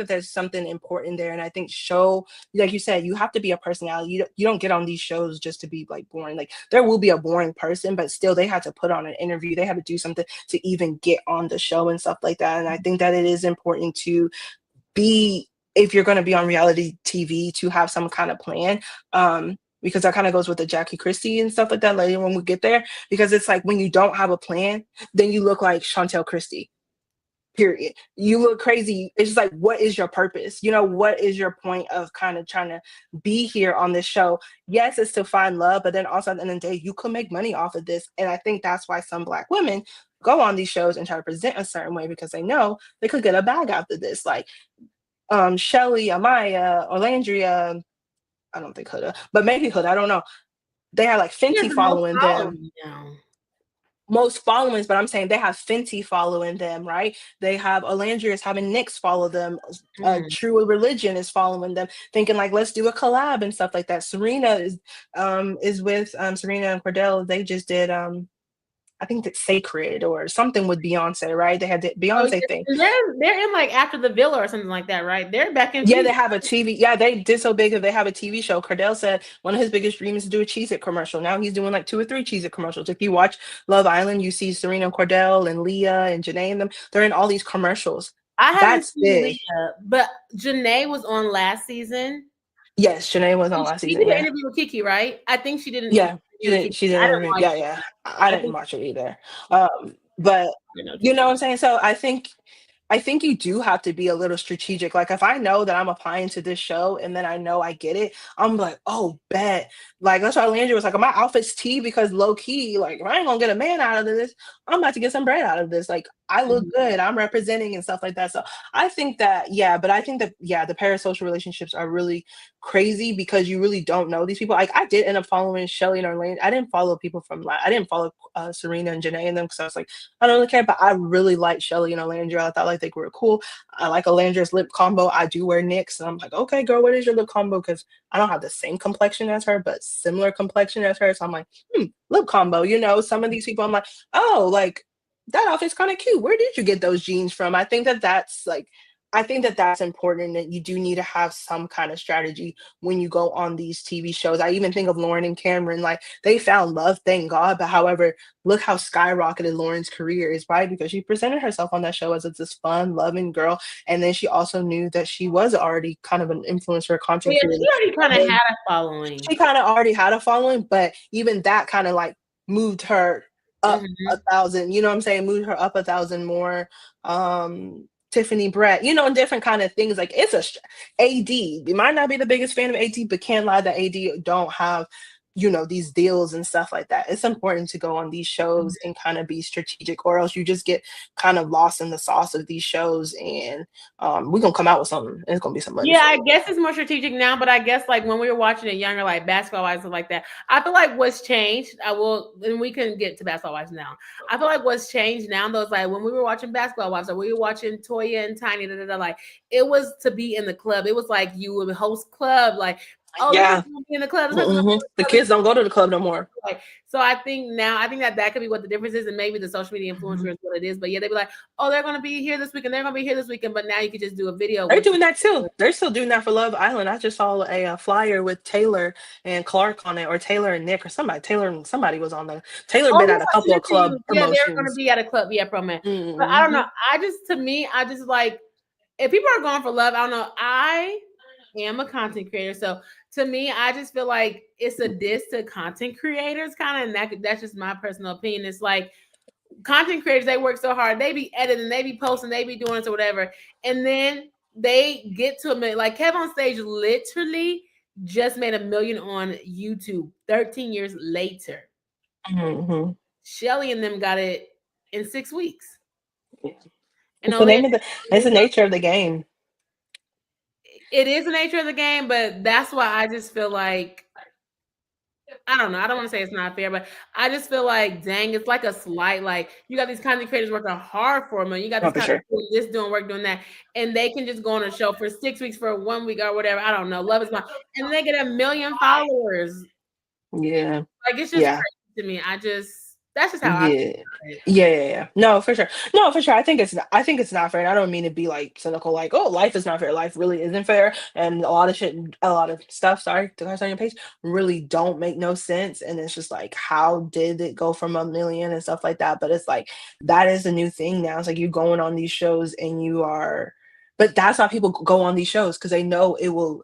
there's something important there, and I think show, like you said, you have to be a personality. You don't get on these shows just to be like boring. Like there will be a boring person, but still they had to put on an interview. They had to do something to even get on the show and stuff like that. And I think that it is important to be, if you're going to be on reality TV, to have some kind of plan, because that kind of goes with the Jackie Christie and stuff like that later when we get there, because it's like when you don't have a plan, then you look like Chantel Christie, period. You look crazy. It's just like, what is your purpose? What is your point of kind of trying to be here on this show? Yes, it's to find love, but then also at the end of the day, you could make money off of this. And I think that's why some Black women go on these shows and try to present a certain way, because they know they could get a bag after this. Like Chelly, Amaya, Olandria, I don't think Huda, but maybe Huda, I don't know. They have like He has Fenty the most following them. following now. Most followings, but I'm saying they have Fenty following them, right? They have Olandrias having Nyx follow them. Mhm. True Religion is following them, thinking like, let's do a collab and stuff like that. Serena is with Serena and Cordell. They just did I think it's Sacred or something with Beyonce, right? They had the Oh, Beyonce thing. yeah. They're in like After the Villa or something like that, right? They're back in Yeah, TV. they have a TV. Yeah, they did so big that they have a TV show. Cordell said one of his biggest dreams is to do a Cheez-It commercial. Now he's doing like 2 or 3 Cheez-It commercials. If you watch Love Island, you see Serena and Cordell and Leah and Janae and them. They're in all these commercials. I haven't That's seen big. Leah, but Janae was on last season. Yes, Janae was on And last she season. did an Yeah. interview with Kiki, right? I think she did an Yeah. interview with Kiki. She I didn't didn't read. watch Yeah, it. yeah. I I didn't think watch it either. But you know. you know what I'm saying? So I think I think you do have to be a little strategic. Like if I know that I'm applying to this show and then I know I get it, I'm like, oh, bet. Like that's why Landry was like, my outfit's tea because low key, like if I ain't gonna get a man out of this, I'm about to get some bread out of this. Like I look good, I'm representing and stuff like that. So I think that, yeah, but I think that, yeah, the parasocial relationships are really crazy because you really don't know these people. Like I did end up following Chelly and Orlando. I didn't follow people from I didn't follow Serena and Janae and them because I was like, I don't really care, but I really like Chelly and Olandria. I thought like they were cool. I like Olandria's lip combo. I do wear NYX, and I'm like, okay, girl, what is your lip combo? Because I don't have the same complexion as her, but similar complexion as her. So I'm like, lip combo. You know, some of these people, I'm like, oh, like that outfit's kind of cute. Where did you get those jeans from? I think that that's like, I think that that's important, that you do need to have some kind of strategy when you go on these TV shows. I even think of Lauren and Cameron, like they found love, thank God. But however, look how skyrocketed Lauren's career is, right? Because she presented herself on that show as this fun, loving girl. And then she also knew that she was already kind of an influencer, content Yeah, creator. she already kind of had a following. She kind of already had a following, but even that kind of like moved her up 1,000, you know what I'm saying? Moved her up 1,000 more. Tiffany Brett, you know, different kind of things. Like it's AD. You might not be the biggest fan of AD, but can't lie that AD don't have, you know, these deals and stuff like that. It's important to go on these shows and kind of be strategic, or else you just get kind of lost in the sauce of these shows. And we're gonna come out with something. It's gonna be some money. Yeah, I guess it's more strategic now, but I guess like when we were watching it younger, like Basketball Wives and like that, I feel like what's changed. I will, and we can get to Basketball Wives now. I feel like what's changed now, though, is like when we were watching Basketball Wives, or we were watching Toya and Tiny, like it was to be in the club. It was like you would host club, like oh, Yeah. this is gonna be in the club. The kids don't go to the club no more. Like, so I think now, I think that could be what the difference is, and maybe the social media influencer is what it is. But yeah, they'd be like, oh, they're going to be here this weekend. They're going to be here this weekend. But now you can just do a video. They're doing that too. They're still doing that for Love Island. I just saw a flyer with Taylor and Clark on it, or Taylor and Nick, or somebody. Taylor and somebody was on the. Taylor been at a couple of club promotions. Yeah, they're going to be at a club, yeah, promo. But I don't know. To me, I just like, if people are going for love, I don't know. I am a content creator, so to me, I just feel like it's a diss to content creators, kind of, and that's just my personal opinion. It's like content creators, they work so hard, they be editing, they be posting, they be doing this or whatever, and then they get to a million. Like Kev on Stage literally just made $1 million on YouTube 13 years later. Chelly and them got it in 6 weeks. And it's the nature of the game. It is the nature of the game, but that's why I just feel like, I don't know. I don't want to say it's not fair, but I just feel like, dang, it's like a slight, like you got these content creators working hard for them, and you got this content this doing work, doing that, and they can just go on a show for 6 weeks, for 1 week or whatever. I don't know. Love is mine, and they get 1 million followers. Yeah, like it's just crazy to me. That's just how I feel. Yeah. No, for sure. I think it's not fair. And I don't mean to be like cynical, like, oh, life is not fair. Life really isn't fair. And a lot of stuff, sorry to guys on your page, really don't make no sense. And it's just like, how did it go from 1 million and stuff like that? But it's like, that is the new thing now. It's like you going on these shows and but that's why people go on these shows, because they know it will,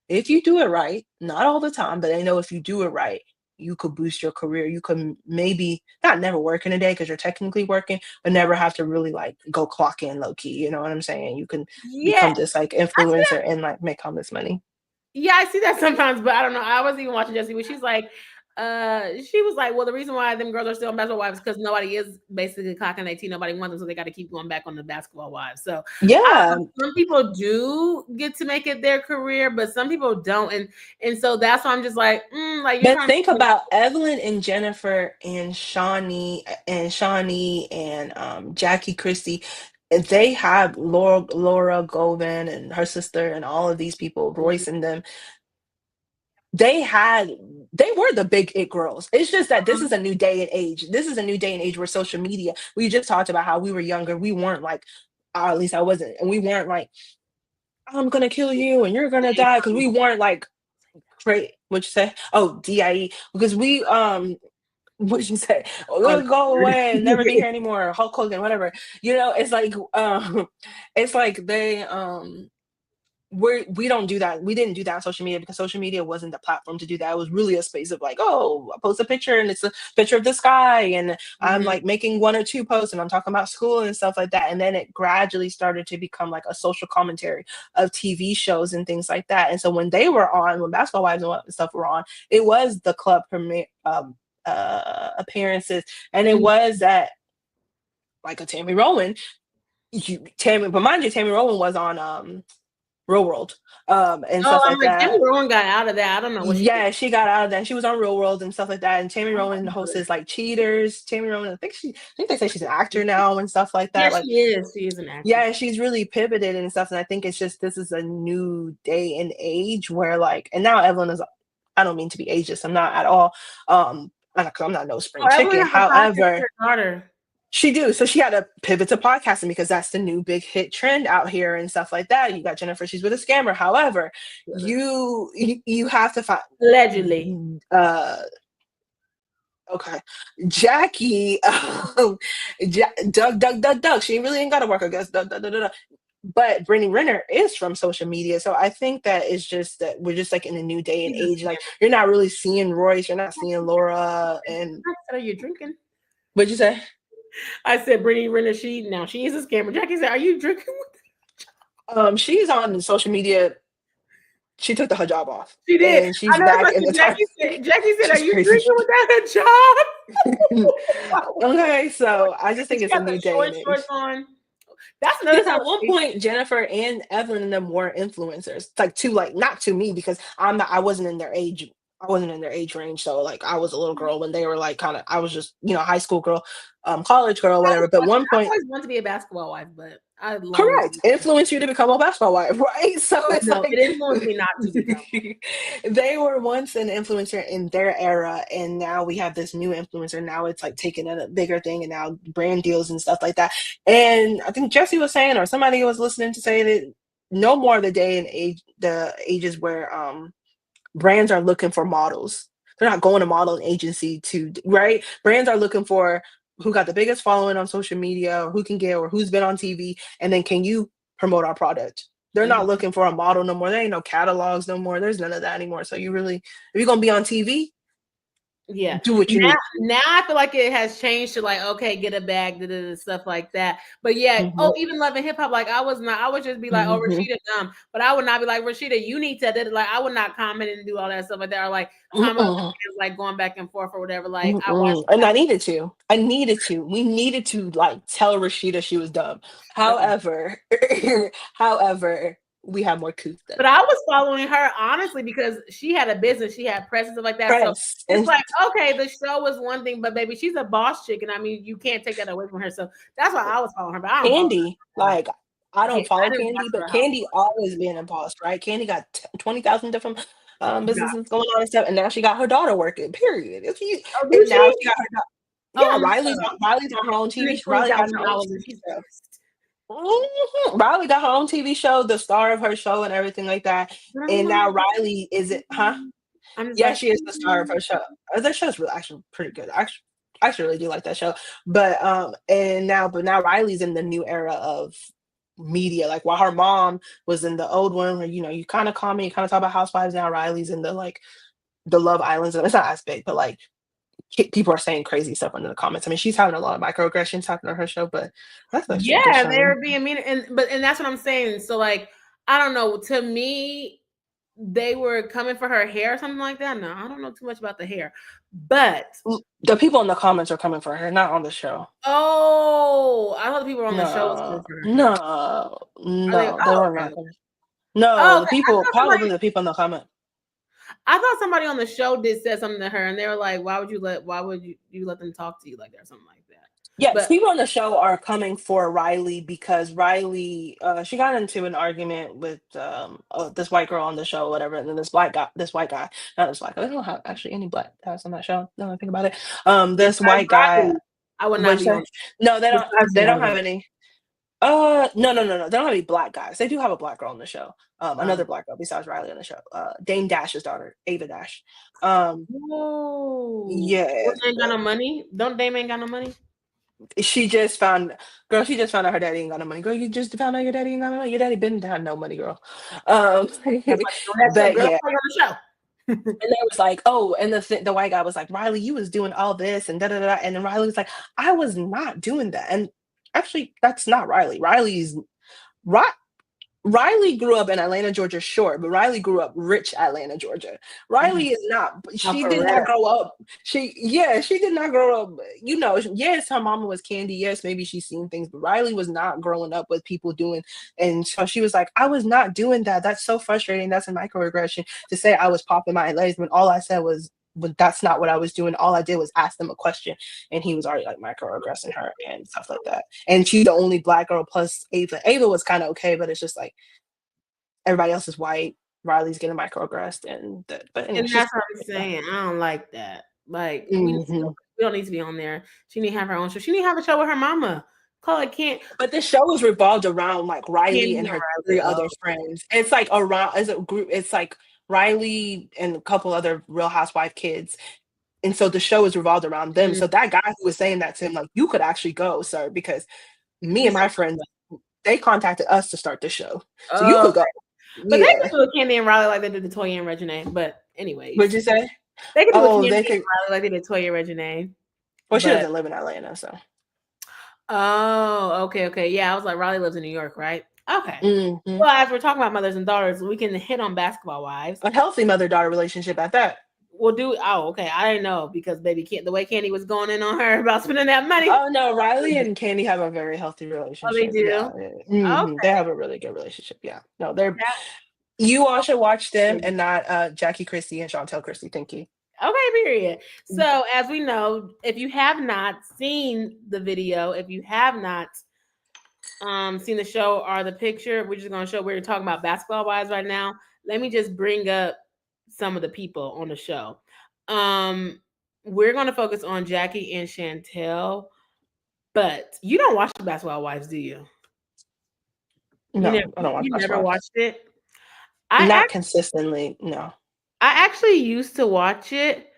if you do it right, not all the time, but they know if you do it right, you could boost your career. You could maybe not never work in a day because you're technically working, but never have to really like go clock in low key. You know what I'm saying? You can become this like influencer and like make all this money. Yeah, I see that sometimes, but I don't know. I was even watching Jessie, where she's like, she was like, well, the reason why them girls are still on Basketball Wives is because nobody is basically clocking 18. Nobody wants them, so they got to keep going back on the Basketball Wives. So yeah, some people do get to make it their career, but some people don't, and so that's why I'm just like, like. But think about Evelyn and Jennifer and Shawnee and Jackie Christie. They have Laura Govan and her sister and all of these people, Royce and them. They were the big it girls. It's just that this is a new day and age. This is a new day and age where social media, we just talked about how we were younger. We weren't like, or at least I wasn't. And we weren't like, I'm going to kill you and you're going to die. Because we weren't like, what'd you say? Oh, DIE. Because we, what'd you say? We'll go away and never be here anymore. Hulk Hogan, whatever. You know, it's like they, we don't do that. We didn't do that on social media because social media wasn't the platform to do that. It was really a space of like, oh, I post a picture and it's a picture of the sky, and I'm Mhm. like making 1 or 2 posts and I'm talking about school and stuff like that. And then it gradually started to become like a social commentary of TV shows and things like that. And so when they were on, when Basketball Wives and stuff were on, it was the club premiere appearances, and it Mhm. was that like a Tammy Rowan. But mind you, Tammy Rowan was on Real World, and Oh, stuff I'm like like, Tammy that. Rowan got out of that. I don't know what she did. Yeah, she got out of that. And she was on Real World and stuff like that. And Tammy I don't Rowan know hosts like Cheaters. Tammy Rowan, I think they say she's an actor now and stuff like Yeah, that. Like, she is. She is an actress. yeah, she's really pivoted and stuff. And I think it's just this is a new day and age where like, and now Evelyn is. I don't mean to be ageist. I'm not at all. I'm not no Oh, spring Evelyn chicken. has a podcast with However, her daughter. she do. So she had to pivot to podcasting because that's the new big hit trend out here and stuff like that. You got Jennifer, she's with a scammer. However, you have to find Allegedly. uh okay. Jackie Doug. She really ain't gotta work, I guess. Doug. But Brittany Renner is from social media. So I think that it's just that we're just like in a new day and She's a age. Like scammer. you're not really seeing Royce, you're not seeing Laura and I said, are you drinking? what'd you say? I said, Brittany Renner, she is a scammer. Jackie said, are you drinking? She's on social media. She took the hijab off She did. and I she's know. It's back like in the time. Jackie said, are She's you crazy. drinking without a job? Okay, so I just think She it's a got the new day short and age. shorts on. That's another Because at one conversation. point, Jennifer and Evelyn and them were influencers. Like to like not to me because I wasn't in their age. I wasn't in their age range. So like I was a little girl when they were like kind of I was just, high school girl, college girl, whatever. But one I point, always wanted to be a basketball wife, but I long correct, influence you to become a basketball wife, right? So it's no, like it influenced me not to become. they were once an influencer in their era, and now we have this new influencer. Now it's like taking a bigger thing, and now brand deals and stuff like that. And I think Jesse was saying, or somebody was listening to say that no more the day and age, the ages where brands are looking for models. They're not going to modeling agency to right. Brands are looking for who got the biggest following on social media, or who can get, or who's been on TV, and then can you promote our product? They're not Mhm. looking for a model no more. There ain't no catalogs no more. There's none of that anymore. So you really, if you're gonna be on TV, Yeah. do what you need. Now I feel like it has changed to like, okay, get a bag, stuff like that. But yeah, Mm-hmm. even loving hip hop, like I would just be like, oh, Mm-hmm. Rashida dumb. But I would not be like, Rashida, you need to like I would not comment and do all that stuff like that, or like comment on Mm-mm. like going back and forth or whatever. Like I watched Mm-mm. And I needed to. We needed to like tell Rashida she was dumb. okay. However, however, we have more couth than But I was following her honestly because she had a business, she had press and stuff like that. So press. it's And like, okay, the show was one thing, but baby, she's a boss chick, and I mean, you can't take that away from her. So that's why I was following her. But I don't follow Candy, her. like I Yeah, don't follow I didn't watch Candy, but her house. Candy always being a boss, right? Candy got 20,000 different Yeah. businesses going on and stuff, and now she got her daughter working. Period. Oh, did And now she? she got her daughter. Yeah, Um, Riley's on her own TV. Riley got her own $20,000 TV and she's show. pissed. Riley got her own TV show, the star of her show, and everything like that. But I'm And like, now Riley is it? Huh? I'm just Yeah, like, she is the star of her show. That show's really actually pretty good. I actually really do like that show. But now Riley's in the new era of media. Like while her mom was in the old one where you kind of comment, you kind of talk about housewives. Now Riley's in the like the Love Islands. And it's not as big, but like people are saying crazy stuff under the comments. I mean, she's having a lot of microaggressions happening on her show, but that's actually a good yeah, show. they're being mean, and that's what I'm saying. So like, I don't know. To me, they were coming for her hair or something like that. No, I don't know too much about the hair, but The people in the comments are coming for her, not on the show. oh, I thought the people on the show was coming No, for her hair. no, Are they? no, they Oh, were okay. not. Oh, No, the okay. people, probably the people in the comment. I thought somebody on the show did said something to her, and they were like, "Why would you let them talk to you like that or something like that?" Yes, But people on the show are coming for Riley because Riley, she got into an argument with this white girl on the show, whatever, and then this white guy, not this black guy. They don't have actually any black guys on that show. Now that I think about it, this besides white guy. Riley, I would not What'd be you on. say? No, they don't. Besides They don't Riley, have any. No. They don't have any black guys. They do have a black girl on the show. Another black girl besides Riley on the show. Dame Dash's daughter, Ava Dash. whoa, Yeah. Dame ain't got no money. Don't Dame ain't got no money? she just found she just found out her daddy ain't got no money. Girl, you just found out your daddy ain't got no money. Your daddy been had no money, girl. Um, That's like doing that shit, but girl. yeah. Like on the show. And they was like, oh, and the white guy was like, Riley, you was doing all this and da da da. And then Riley was like, I was not doing that. And actually, that's not Riley. Ri- Riley grew up in Atlanta, Georgia, short, but Riley grew up rich Atlanta, Georgia. Riley is not. Oh, She for did not real. grow up. She did not grow up. You know, yes, her mama was Candy. Yes, maybe she's seen things, but Riley was not growing up with people doing. And so she was like, I was not doing that. That's so frustrating. That's a microaggression to say I was popping my legs when all I said was. But that's not what I was doing. All I did was ask them a question, and he was already like microaggressing her and stuff like that. And she's the only black girl plus Ava. Ava was kind of okay, but it's just like everybody else is white. Riley's getting microaggressed, but anyway, And she's that's what I'm saying. I don't like that. Like mm-hmm. we don't need to be on there. She need to have her own show. She need to have a show with her mama. Call it can't. But this show is revolved around like Riley Candy and and her Riley. three other friends. It's like around as a group. It's like Riley and a couple other Real Housewife kids. And so the show is revolved around them. So that guy who was saying that to him, like, you could actually go, sir, because me and my friends, they contacted us to start the show. So you could go. But they Yeah. could do a Candy and Riley like they did the Toya and Reginae. But anyways. What'd you say? They could do a Candy they and could. Riley like they did Toya and Reginae. Well, she doesn't live in Atlanta, so. Oh, okay. Yeah, I was like, Riley lives in New York, right? Okay. Mm-hmm. Well, as we're talking about mothers and daughters, we can hit on Basketball Wives. A healthy mother-daughter relationship at that. We'll do. Oh, okay. I didn't know because baby, the way Candy was going in on her about spending that money. Oh no, Riley and Candy have a very healthy relationship. Oh, they do. Yeah. Mm-hmm. Okay. They have a really good relationship. Yeah. No, they're. You all should watch them and not Jackie Christie and Chantel Christie. Thank you. Okay, period. So as we know, if you have not seen the video, if you have not seen the show or the picture, we're just gonna show we're talking about Basketball Wives right now. Let me just bring up some of the people on the show. We're gonna focus on Jackie and Chantel, but you don't watch the Basketball Wives, do you? No, I don't watch. You never watched it. Not consistently. No. I actually used to watch it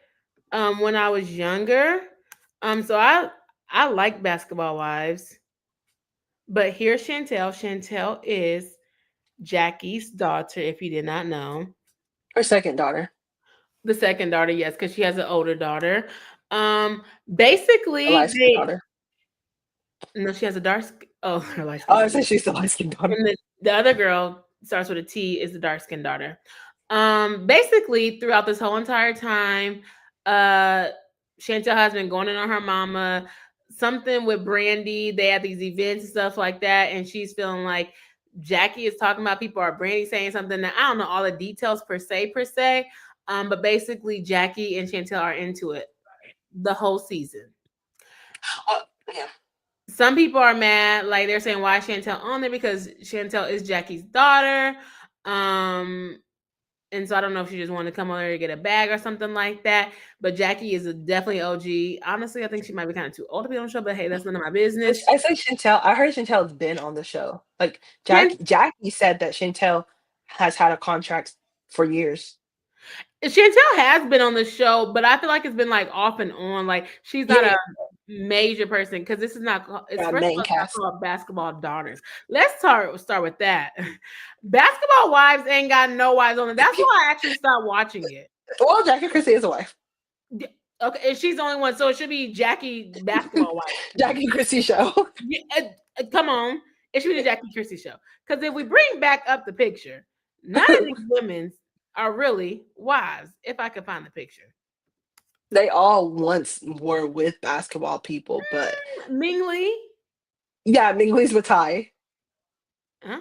when I was younger. So I like Basketball Wives. But here's Chantel. Chantel is Jackie's daughter, if you did not know. Her second daughter. The second daughter, yes, because she has an older daughter. Basically, daughter. No, she has a dark. Her light skin. Oh, I said she's the light skin daughter. And the other girl starts with a T. Is the dark skin daughter. Basically, throughout this whole entire time, Chantel has been going in on her mama. Something with Brandy. They had these events and stuff like that, and she's feeling like Jackie is talking about people or Brandy saying something. Now, I don't know all the details per se. But basically, Jackie and Chantel are into it the whole season. Yeah. Some people are mad, like they're saying, why is Chantel on there? Because Chantel is Jackie's daughter. And so I don't know if she just wanted to come on there to get a bag or something like that. But Jackie is definitely OG. Honestly, I think she might be kind of too old to be on the show, but hey, that's none of my business. I say Chantel. I heard Chantel's been on the show. Like Jackie said that Chantel has had a contract for years. Chantel has been on the show, but I feel like it's been like off and on. Like she's not a major person because this is not. It's first of all, it's called Basketball Daughters. Let's start with that. Basketball Wives ain't got no wives on it. That's why I actually stopped watching it. Well, Jackie Christie is a wife. Okay, and she's the only one, so it should be Jackie Basketball Wife. Jackie Christie show. Come on, it should be the Jackie Christie show. Because if we bring back up the picture, none of these women are really wives. If I could find the picture, they all once were with basketball people, but Ming Lee. Yeah, Ming Lee's with Ty. Huh?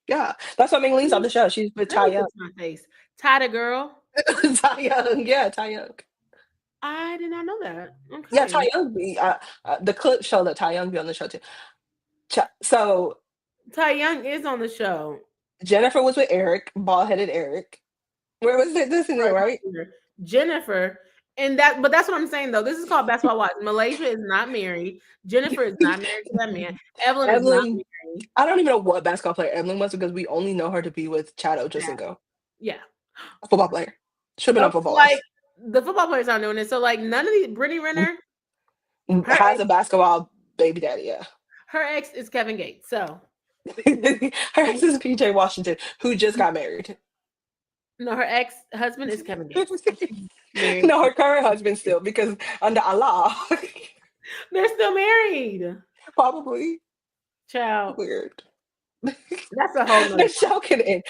Yeah, that's why Ming Lee's on the show. She's with Ty Young. My face. Ty the girl. Ty Young. Yeah, Ty Young. I did not know that. Okay. Yeah, Ty Young. The clip showed that Ty Young be on the show too. So Ty Young is on the show. Jennifer was with Eric, bald-headed Eric. Where was it? This in there, right? Jennifer. But that's what I'm saying though. This is called Basketball Wives. Malaysia is not married. Jennifer is not married to that man. Evelyn is not married. I don't even know what basketball player Evelyn was because we only know her to be with Chad Ochocinco. Yeah. A football player. Should have been on football. Like the football players aren't doing it. So like none of these Brittany Renner. Her has ex, a basketball baby daddy. Yeah. her ex is Kevin Gates. So Her ex is PJ Washington, who just got married. no, her ex husband is Kevin Gates. Married. No, her current husband still, because under Allah, They're still married. probably Child. weird. That's a whole nother. The show can end.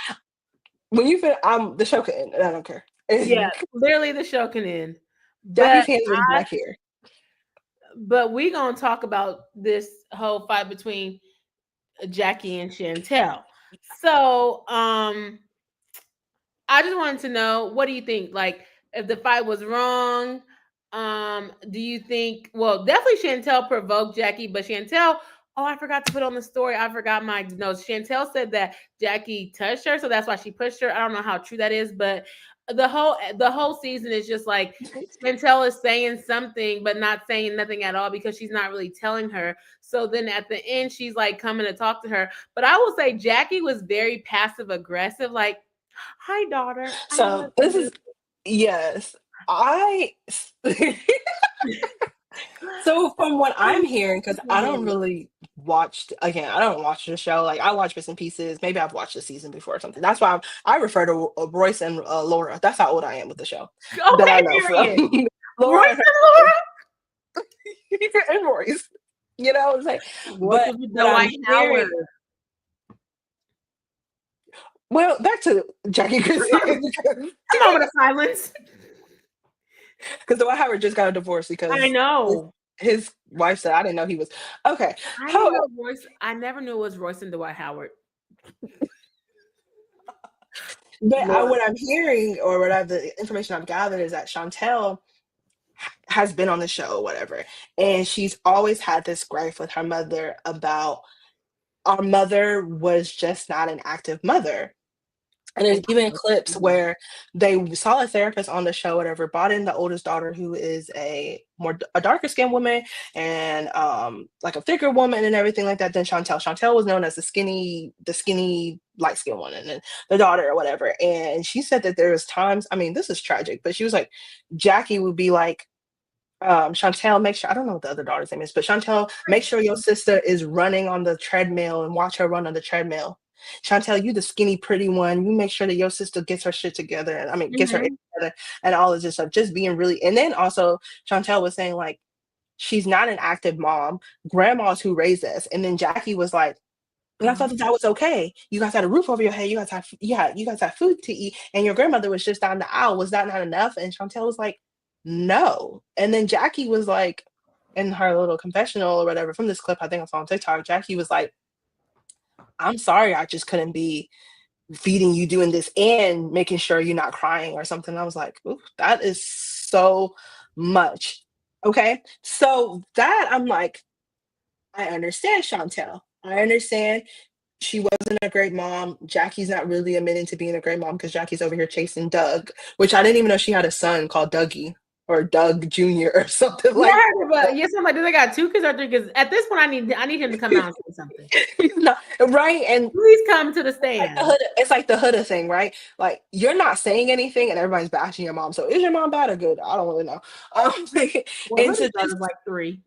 When you feel, the show can end, and I don't care. Yeah, literally the show can end. Jackie But can't even black hair. we gonna talk about this whole fight between Jackie and Chantel. So I just wanted to know, what do you think? Like, if the fight was wrong, do you think? Well, definitely Chantel provoked Jackie, but Chantel. Oh, I forgot to put on the story. I forgot my notes. Chantel said that Jackie touched her, so that's why she pushed her. I don't know how true that is, but the whole season is just like Chantel is saying something, but not saying nothing at all because she's not really telling her. So then at the end, she's like coming to talk to her. But I will say Jackie was very passive aggressive, like, "Hi, daughter. I love So this you." is, yes. I So from what I'm hearing, because I don't really watch, again, I don't watch the show. Like, I watch bits and pieces. Maybe I've watched the season before or something. That's why I refer to Royce and Laura. That's how old I am with the show that I Okay, know period. from Royce Laura and, and and Royce. You know what I'm saying? Laura. Royce But was with what I'm Dwight hearing, Howard. well, back to Jackie Christie, A moment of silence. because Dwight Howard just got a divorce I because know. his wife said, I didn't know he was okay. I didn't However, know Royce. I never knew it was Royce and Dwight Howard. but Lord. what I'm hearing, or the information I've gathered, is that Chantel has been on the show or whatever, and she's always had this gripe with her mother about our mother was just not an active mother. And there's even clips where they saw a therapist on the show, whatever, brought in the oldest daughter, who is a darker skinned woman, and like a thicker woman and everything like that than Chantel. Chantel was known as the skinny light skinned one, and then the daughter or whatever. And she said that there was times, I mean, this is tragic, but she was like, Jackie would be like, Chantel, make sure, I don't know what the other daughter's name is, but Chantel, make sure your sister is running on the treadmill and watch her run on the treadmill. Chantel, you the skinny, pretty one. You make sure that your sister gets her shit together. And I mean, gets her Mhm. together and all of this stuff. Just being really, and then also Chantel was saying, like, she's not an active mom. Grandma's who raised us. And then Jackie was like, but I thought that was okay. You guys had a roof over your head. You guys had food to eat, and your grandmother was just down the aisle. Was that not enough? And Chantel was like, no. And then Jackie was like, in her little confessional or whatever from this clip, I think I saw on TikTok, Jackie was like, I'm sorry, I just couldn't be feeding you, doing this, and making sure you're not crying or something. I was like, ooh, that is so much. Okay. So that I'm like, I understand Chantel. I understand she wasn't a great mom. Jackie's not really admitting to being a great mom because Jackie's over here chasing Doug, which I didn't even know she had a son called Dougie or Doug Jr. or something Yeah, I like heard, but yes, I'm like, do they got 2 kids or 3 kids? At this point, I need him to come out and say something. he's not right. And Please come to the like stand. it's like the Huda thing, right? Like, you're not saying anything and everybody's bashing your mom. So is your mom bad or good? I don't really know. Well, And Hoodie's so daughter's like 3.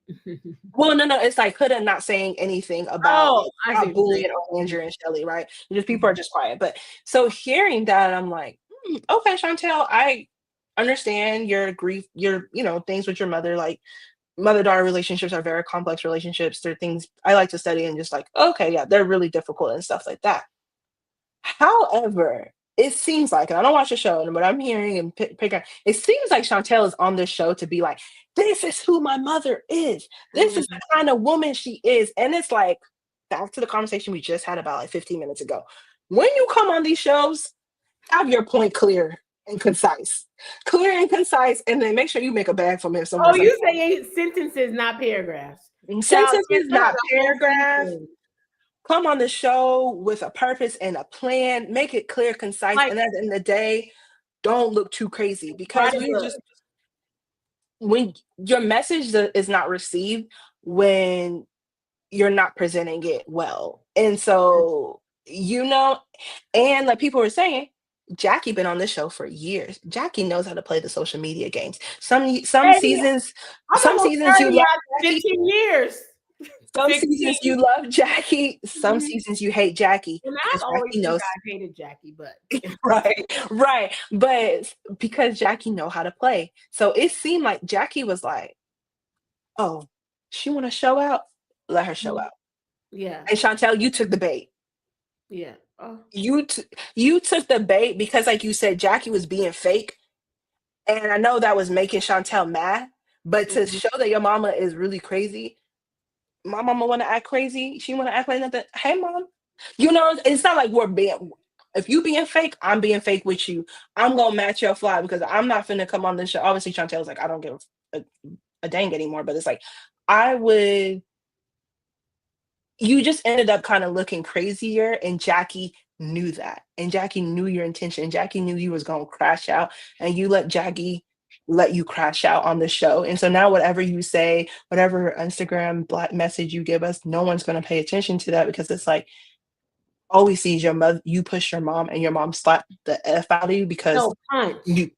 well, no, it's like Huda not saying anything about Oh, like I see not what you're saying. bullying or Andrew and Chelly, right? Just people are just quiet. But so hearing that, I'm like, okay, Chantel, I understand your grief, your things with your mother. Like, mother-daughter relationships are very complex relationships. They're things I like to study, and just like, okay, yeah, they're really difficult and stuff like that. However, it seems like, and I don't watch the show, and what I'm hearing and picking, it seems like Chantel is on this show to be like, this is who my mother is. This is the kind of woman she is. And it's like, back to the conversation we just had about like 15 minutes ago. When you come on these shows, have your point clear and concise. Clear and concise, and then make sure you make a bag for me if someone Oh, says you say sentences, not paragraphs. Child, sentences, Chantel has not a whole paragraphs. sentence. Come on the show with a purpose and a plan. Make it clear, concise, Like, and at the end of the day, don't look too crazy, because write a book. when your message is not received, when you're not presenting it well. And so, and like people were saying, Jackie been on this show for years. Jackie knows how to play the social media games. Some Hey, seasons, I'm some almost seasons you 30, love y'all. Jackie. 15 years. Some 15. seasons you love Jackie. Some Mhm. seasons you hate Jackie And because I've always Jackie think knows. I hated Jackie, but Right. But because Jackie know how to play, so it seemed like Jackie was like, "Oh, she want to show out. Let her show out." yeah, And Chantel, you took the bait. yeah. Oh, You took the bait because, like you said, Jackie was being fake, and I know that was making Chantel mad. But to mhm. show that your mama is really crazy, my mama want to act crazy. She want to act like nothing. Hey, mom, it's not like we're being. If you being fake, I'm being fake with you. I'm gonna match your fly because I'm not finna come on this show. Obviously, Chantel's like, I don't give a, a dang anymore. But it's like, I would. You just ended up kind of looking crazier, and Jackie knew that, and Jackie knew your intention. Jackie knew you was gonna crash out, and you let Jackie let you crash out on the show. And so now whatever you say, whatever Instagram black message you give us, no one's gonna pay attention to that because it's like all we see is your mother. You push your mom, and your mom slapped the f out of you because No punch. you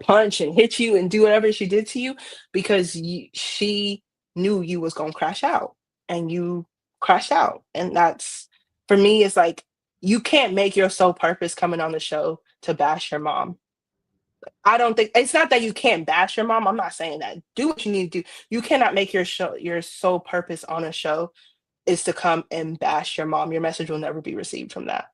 punch and hit you and do whatever she did to you because she knew you was gonna crash out, and you crashed out. And that's, for me, it's like you can't make your sole purpose coming on the show to bash your mom. I don't think it's not that you can't bash your mom. I'm not saying that. Do what you need to do. You cannot make your sole purpose on a show is to come and bash your mom. Your message will never be received from that.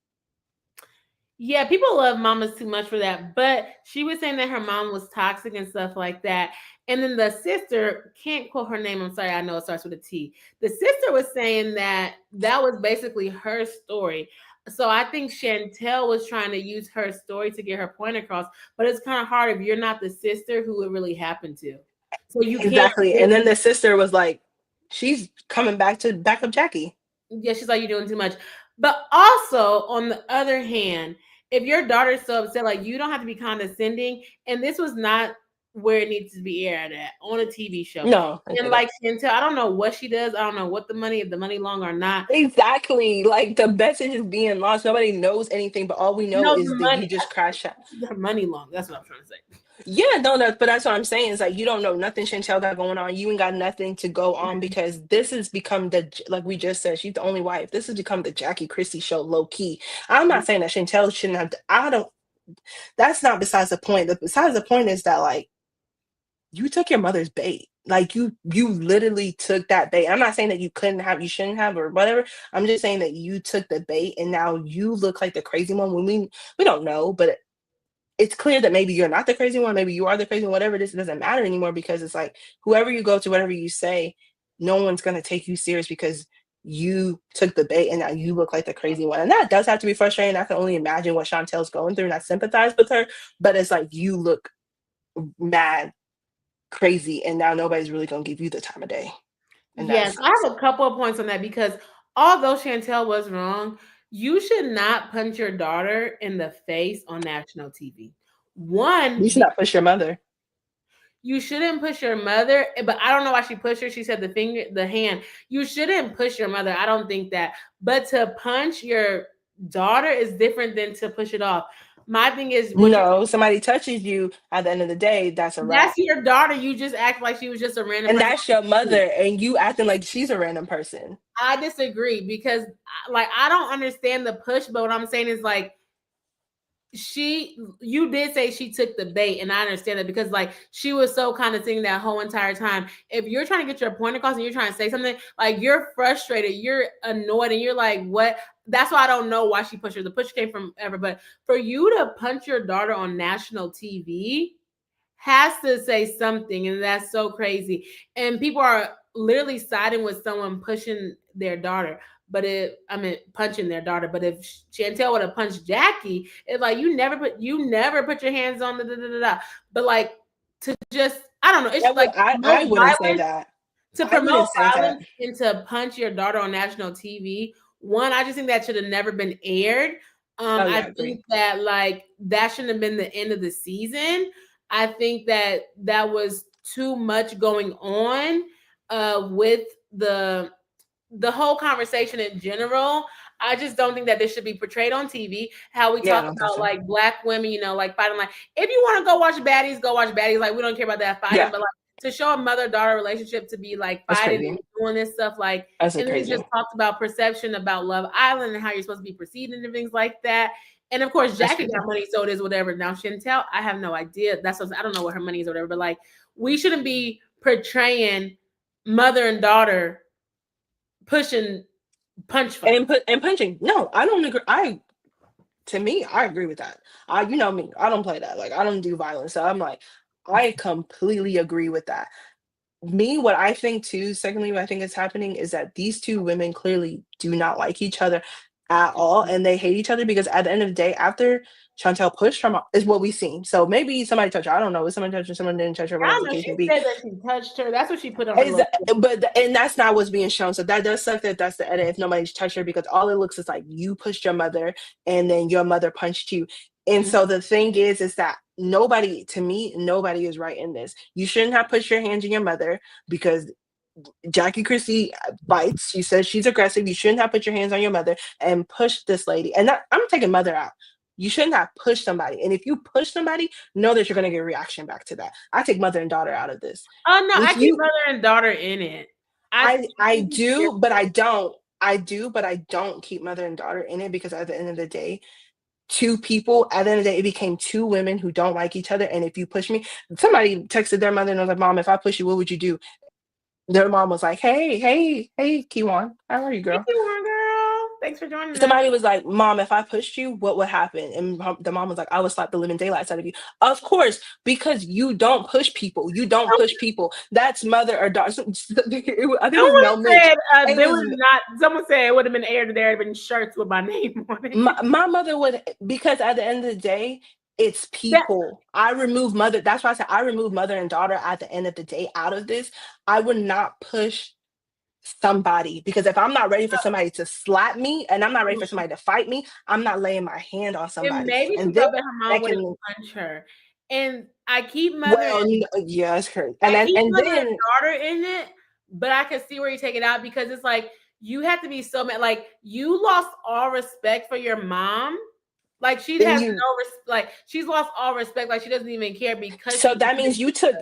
Yeah, people love mamas too much for that. But she was saying that her mom was toxic and stuff like that. And then the sister, can't quote her name. I'm sorry, I know it starts with a T. The sister was saying that that was basically her story. So I think Chantel was trying to use her story to get her point across. But it's kind of hard if you're not the sister who it really happened to. So you can't Exactly. And really, then the sister was like, she's coming back to back up Jackie. yeah, she's like, you're doing too much. But also, on the other hand, if your daughter's so upset, like, you don't have to be condescending. And this was not where it needs to be aired at, on a TV show. No, I And didn't. like Chantel, I don't know what she does. I don't know what the money, if the money long or not. Exactly. Like the message is being lost. Nobody knows anything, but all we know No, is the that you money. just crash out. The money long. That's what I'm trying to say. Yeah, no, but that's what I'm saying. Is like you don't know nothing Chantel got going on. You ain't got nothing to go on because this has become like we just said, she's the only wife. This has become the Jackie Christie show low key. I'm not saying that Chantel shouldn't have. I don't. That's not besides the point. Besides the point is that like you took your mother's bait. Like you literally took that bait. I'm not saying that you shouldn't have, or whatever. I'm just saying that you took the bait, and now you look like the crazy one when we don't know, but it's clear that maybe you're not the crazy one, maybe you are the crazy one, whatever it is, it doesn't matter anymore because it's like whoever you go to, whatever you say, no one's gonna take you serious because you took the bait and now you look like the crazy one. And that does have to be frustrating. I can only imagine what Chantel's going through and I sympathize with her, but it's like you look mad crazy and now nobody's really gonna give you the time of day. And that Yes, I sucks. have a couple of points on that because although Chantel was wrong, you should not punch your daughter in the face on national TV. You One, should not push your mother. you shouldn't push your mother, but I don't know why she pushed her. She said the hand. You shouldn't push your mother. I don't think that. But to punch your daughter is different than to push it off. My thing is what you're, No, somebody touches you at the end of the day, that's a that's wrap. your daughter. You just act like she was just a random And person. that's your mother, and you acting like she's a random person. I disagree because like I don't understand the push, but what I'm saying is like you did say she took the bait, and I understand that because like she was so condescending that whole entire time. If you're trying to get your point across and you're trying to say something, like you're frustrated, you're annoyed, and you're like, what? That's why I don't know why she pushed her. The push came from ever, but for you to punch your daughter on national TV has to say something, and that's so crazy. And people are literally siding with someone pushing their daughter, punching their daughter. But if Chantel would have punched Jackie, it's like you never put your hands on the da da da da. But like to just I don't know, it's That would like I promote wouldn't say violence that. to I promote wouldn't say that. violence and to punch your daughter on national TV. One, I just think that should have never been aired. Oh I yeah, I agree. think that like that shouldn't have been the end of the season. I think that that was too much going on with the whole conversation in general. I just don't think that this should be portrayed on TV. How we Yeah, I talk don't think about so. like black women, like fighting. Like if you want to go watch baddies, go watch baddies. Like we don't care about that fighting, Yeah, but like to show a mother-daughter relationship to be like that's fighting crazy. and doing this stuff, like, That's and then we just crazy. talked about perception about Love Island and how you're supposed to be perceived and things like that. And of course, That's Jackie crazy. got money, so it is whatever. Now Chantel, I have no idea. That's what I don't know what her money is or whatever. But like, we shouldn't be portraying mother and daughter pushing punch fight. And punching. No, I don't agree. To me, I agree with that. You know me, I don't play that. Like, I don't do violence. So I'm like, I completely agree with that. Me, what I think too, secondly, what I think is happening is that these two women clearly do not like each other at all, and they hate each other because at the end of the day, after Chantel pushed her mom, is what we've seen. So maybe somebody touched her. I don't know. If someone touched her, someone didn't touch her, I whatever don't the know. case She may be. said that she touched her. That's what she put on her little. And that's not what's being shown. So that does suck that that's the edit if nobody's touched her because all it looks is like you pushed your mother and then your mother punched you. And so the thing is that nobody, to me, nobody is right in this. You shouldn't have pushed your hands on your mother because Jackie Christie bites. She says she's aggressive. You shouldn't have put your hands on your mother and pushed this lady. And I'm taking mother out. You shouldn't have pushed somebody. And if you push somebody, know that you're going to get a reaction back to that. I take mother and daughter out of this. Oh no, I If keep you, mother and daughter in it. I do, but I don't. I do, but I don't keep mother and daughter in it because at the end of the day, two people, at the end of the day, it became two women who don't like each other. And if you push me, somebody texted their mother and was like, Mom, if I push you, what would you do? Their mom was like, hey, Kiwan, how are you, Thank girl? you, one girl. Thanks for joining us. Somebody was like, Mom, if I pushed you, what would happen? And the mom was like, I would slap the living daylights out of you. Of course, because you don't push people. You don't push people. That's mother or daughter. I think it was Mel Mitch. There was not. Someone said it would have been aired. There had been shirts with my name on it. My mother would, because at the end of the day, it's people. I remove mother. That's why I said I remove mother and daughter at the end of the day out of this. I would not push somebody because if I'm not ready for somebody to slap me and I'm not ready for somebody to fight me, I'm not laying my hand on somebody. And maybe and she thought that her mom wouldn't punch her. And I keep mother. Well, yeah, it's crazy. And then daughter in it, but I can see where you take it out because it's like you have to be so mad. Like you lost all respect for your mom. Like she has no like she's lost all respect. Like she doesn't even care because. So that means you took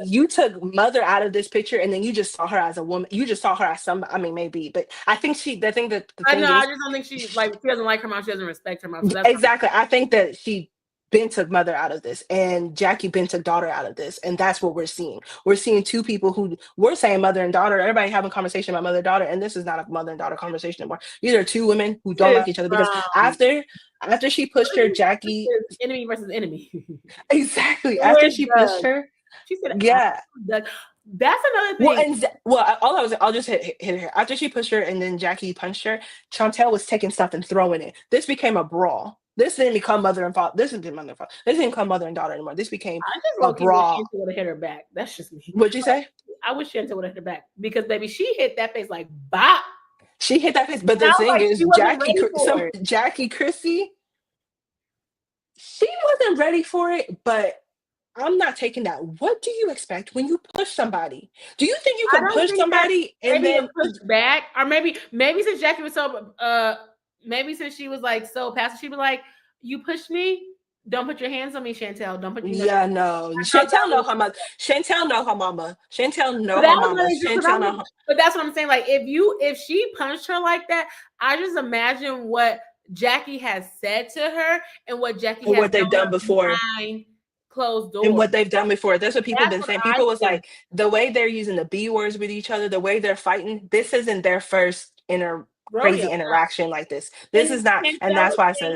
mother out of this picture, and then you just saw her as a woman. You just saw her as some. I mean, maybe, but I think I just don't think she doesn't like her mom. She doesn't respect her mom. So exactly. I think that she Ben took mother out of this, and Jackie Ben took daughter out of this, and that's what we're seeing. We're seeing two people who we're saying mother and daughter. Everybody having a conversation about mother and daughter, and this is not a mother and daughter conversation anymore. These are two women who don't like each other because after she pushed her, Jackie enemy versus enemy. Exactly. After she pushed her, she said, "Yeah." That's another thing. I'll just hit her. After she pushed her, and then Jackie punched her, Chantel was taking stuff and throwing it. This became a brawl. This didn't become mother and father. This didn't become mother and daughter anymore. This became a brawl. Chantel would have hit her back. That's just me. What'd you say? I wish Chantel would have hit her back because baby, she hit that face like bop. She hit that face, but the thing is, Jackie Christie, she wasn't ready for it, but I'm not taking that. What do you expect when you push somebody? Do you think you can push somebody and then push back? Or maybe since Jackie was so maybe since she was like so passive, she'd be like, "You pushed me. Don't put your hands on me, Chantel. Don't put your hands." No. Chantel know her mother. Chantel know her mama. Chantel know her mama. Chantel know her. But that's what I'm saying. Like if she punched her like that, I just imagine what Jackie has said to her and what Jackie has what they've done before. Closed doors. And what they've done before. That's what people have been saying. People was like, the way they're using the B words with each other, the way they're fighting, this isn't their first crazy interaction like this. This is not, and that's why I said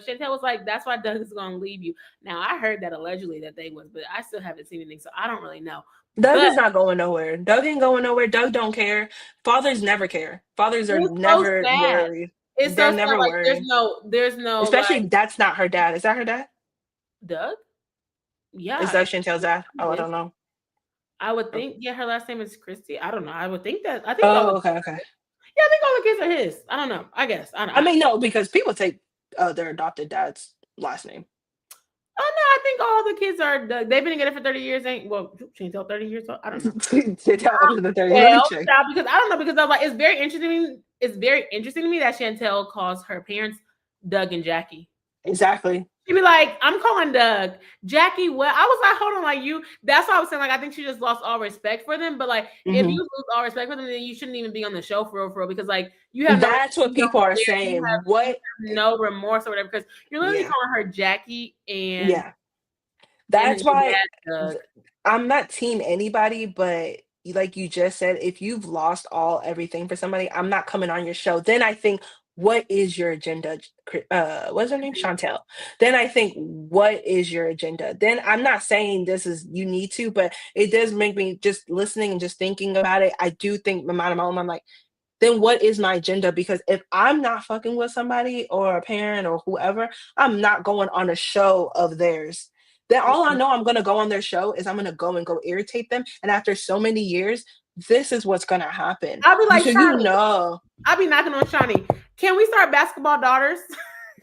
Chantel was like, that's why Doug is gonna leave you. Now I heard that allegedly that they was, but I still haven't seen anything, so I don't really know. Doug is not going nowhere. Doug ain't going nowhere. Doug don't care. Fathers never care. Fathers are never worried. They're never worried. There's no especially that's not her dad. Is that her dad? Doug? Yeah. Is that Chantel's dad? Oh, I don't know. I would think, her last name is Christie. I don't know. I would think that. I think. Oh, okay. Yeah, I think all the kids are his. I don't know. I guess. I mean, no, because people take their adopted dad's last name. Oh no, I think all the kids are. They've been together for 30 years. Ain't well, Chantel 30 years old. I don't know. Chantel older than 30. Let me Well, check. child, because I don't know because I was like, it's very interesting. It's very interesting to me that Chantel calls her parents Doug and Jackie. Exactly. She'd be like, I'm calling Doug. Jackie, what? I was like, hold on, like you. That's why I was saying, like, I think she just lost all respect for them. But like, if you lose all respect for them, then you shouldn't even be on the show for real. Because like, you have no, That's what you don't people are care, saying. What? no remorse or whatever. Because you're literally Yeah. calling her Jackie and Yeah. and That's then your why dad Doug. I'm not team anybody, but like you just said, if you've lost everything for somebody, I'm not coming on your show. Then I think, what is your agenda? What's her name? Chantel. Then I think, what is your agenda? Then I'm not saying this is you need to, but it does make me just listening and just thinking about it. I do think my own, I'm like, then what is my agenda? Because if I'm not fucking with somebody or a parent or whoever, I'm not going on a show of theirs. Then all I know I'm going to go on their show is I'm going to go and go irritate them. And after so many years, this is what's going to happen. I'll be like, So Shawnee. know. I'll be knocking on Shawnee. Can we start Basketball Daughters?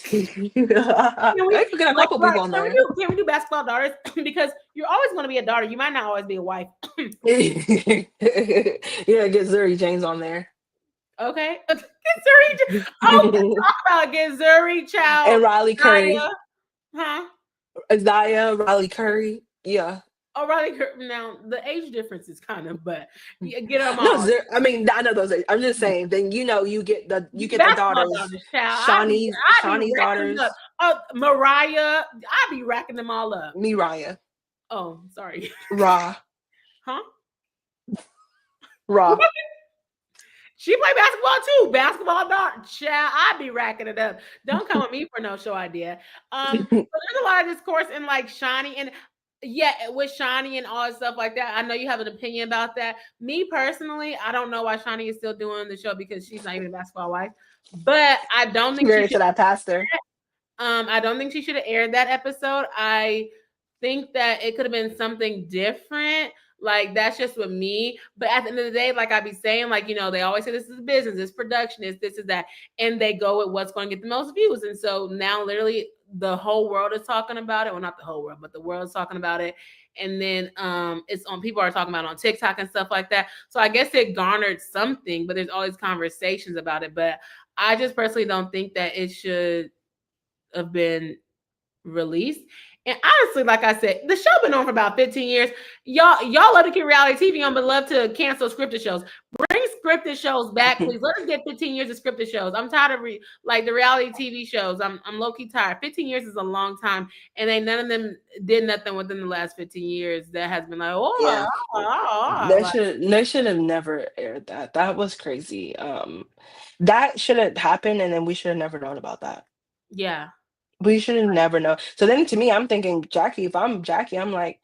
I could get a couple people on there. Can we do Basketball Daughters? Because you're always going to be a daughter. You might not always be a wife. Yeah, get Zuri James on there. Okay. Get Zuri. Oh, talk about get Zuri, child. And Riley Curry. Huh? Isaiah, Riley Curry. Yeah. Oh, Riley Curry. Now, the age difference is kind of, but get them all. No, I mean, I know those. I'm just saying. Then you get the daughters. Shawnee's daughters. Mariah. I be racking them all up. Mariah. Oh, sorry. Ra. Huh? Ra. She play basketball too. Basketball daughter. Child, I be racking it up. Don't come with me for no show idea. But there's a lot of discourse in like Shawnee and with Shawnee and all that stuff like that. I know you have an opinion about that. Me personally, I don't know why Shawnee is still doing the show because she's not even a basketball wife. But I don't think she should have pastor. I don't think she should have aired that episode. I think that it could have been something different. Like, that's just with me. But at the end of the day, like I be saying, like, you know, they always say this is business, this production, this is that. And they go with what's going to get the most views. And so now literally the whole world is talking about it. Well, not the whole world, but the world is talking about it. And then it's on, people are talking about it on TikTok and stuff like that. So I guess it garnered something, but there's always conversations about it. But I just personally don't think that it should have been released. And honestly, like I said, the show been on for about 15 years. Y'all love to keep reality TV on, but love to cancel scripted shows. Bring scripted shows back, please. Let us get 15 years of scripted shows. I'm tired of the reality TV shows. I'm low-key tired. 15 years is a long time, and none of them did nothing within the last 15 years that has been like, They should have never aired that. That was crazy. That should have happened, and then we should have never known about that. Yeah. We should have never known. So then to me, I'm thinking, Jackie, if I'm Jackie, I'm like,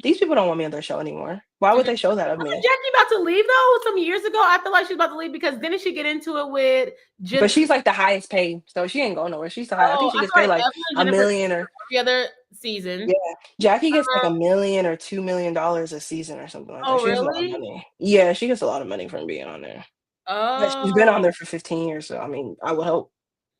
these people don't want me on their show anymore. Why would they show that of me? Jackie about to leave though some years ago. I feel like she's about to leave because didn't she get into it with Jennifer? But she's like the highest paid, so she ain't going nowhere. She's the highest. I think she gets paid like $1 million or the other season. Yeah, Jackie gets like $1 million or $2 million a season or something like that. She gets a lot of money. Yeah, she gets a lot of money from being on there. Oh, but she's been on there for 15 years, so I mean, I would hope.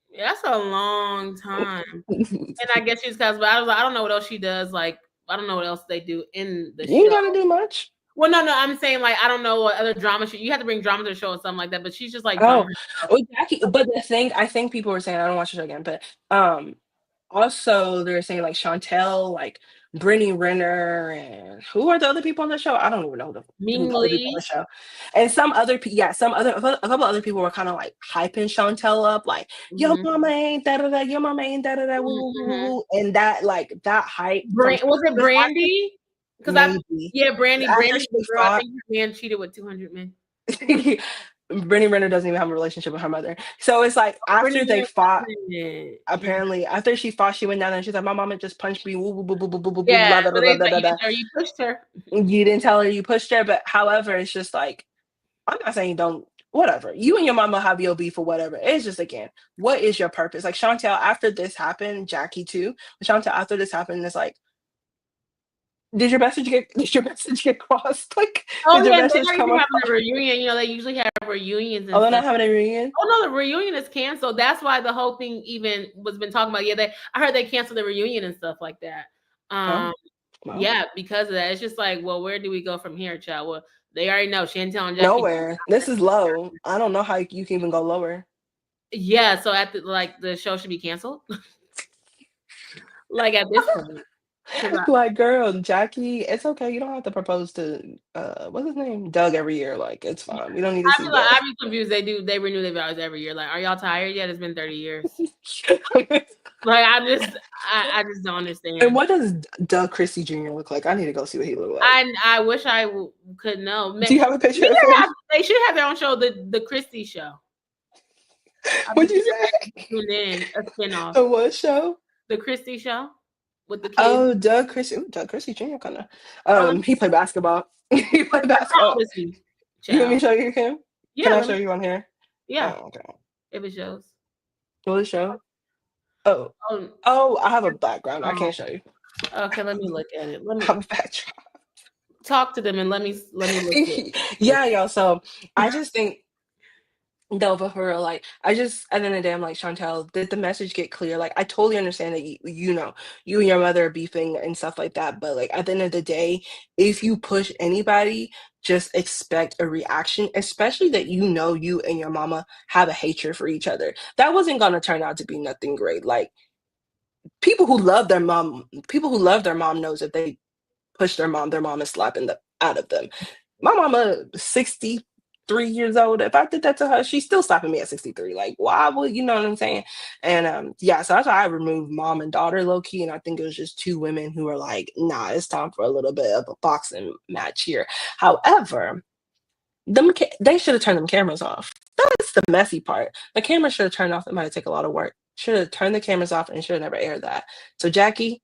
Yeah, that's a long time. And I guess she's because I was like, I don't know what else she does. Like, I don't know what else they do in the show. You ain't gotta do much. Well, no, I'm saying like I don't know what other drama you have to bring drama to the show or something like that. But she's just like Jackie. But the thing I think people were saying, I don't watch the show again, but also they're saying like Chantel, like Brittany Renner, and who are the other people on the show? I don't even know the other people on the show. And a couple other people were kind of like hyping Chantel up, like your mama ain't da da da, your mama ain't da da da, woo, and that like that hype. Was it Brandy? Because Brandy. I think her man cheated with 200 men. Brittany Renner doesn't even have a relationship with her mother. So it's like after they fought, apparently after she fought, she went down there and she's like, my mama just punched me. You pushed her. You didn't tell her you pushed her. But however, it's just like, I'm not saying don't, whatever. You and your mama have your beef or whatever. It's just, again, what is your purpose? Like Chantel, after this happened, Jackie too, Chantel, after this happened, it's like, Did your message get crossed? Like, Oh did your yeah, they're message not come even up? having a reunion. You know, they usually have reunions Oh, and they're stuff. not having a reunion? Oh no, the reunion is canceled. That's why the whole thing even was been talking about. Yeah, I heard they canceled the reunion and stuff like that. Oh, Um, well, yeah, because of that. It's just like, well, where do we go from here, child? Well, they already know Chantel and Jackie. nowhere. This is low. I don't know how you can even go lower. Yeah, so at the show should be canceled. Like at this point, because Like, girl, Jackie, it's okay. You don't have to propose to what's his name? Doug every year. Like, it's fine. We don't need to see I Doug. be confused. They renew their vows every year. Like, are y'all tired yet? It's been 30 years. Like, I just don't And understand. what does Doug Christie Jr. look like? I need to go see what he look like. I wish could know. Do you have a picture of him? They should have their own show, the Christie Show. I've been What'd you say? tuned in a spinoff, A what show? the Christie Show with the kids. Oh, Doug Christie. Ooh, Doug Christie Jr. kind of. Oh, let me, He played basketball. He played how old basketball. is he? You want me Child. to show you him? Can Yeah, I show you on here? yeah, Oh, okay. if it shows. Will it show? Oh, Oh, oh, I have a background. I oh, can't show you. okay. Let me look at it. Let I me have a backdrop. talk to them and let me look at it. Yeah, y'all. So I just think no, but for real, like I just at the end of the day, I'm like, Chantel, did the message get clear? Like I totally understand that you know, you and your mother are beefing and stuff like that. But like at the end of the day, if you push anybody, just expect a reaction, especially that you know you and your mama have a hatred for each other. That wasn't gonna turn out to be nothing great. Like people who love their mom knows if they push their mom is slapping the out of them. My mama, 63 years old. If I did that to her, she's still slapping me at 63. Like, why would you know what I'm saying? And yeah, so that's why I removed mom and daughter low key. And I think it was just two women who were like, nah, it's time for a little bit of a boxing match here. However, they should have turned them cameras off. That's the messy part. The camera should have turned off. It might take a lot of work. Should have turned the cameras off and should have never aired that. So Jackie,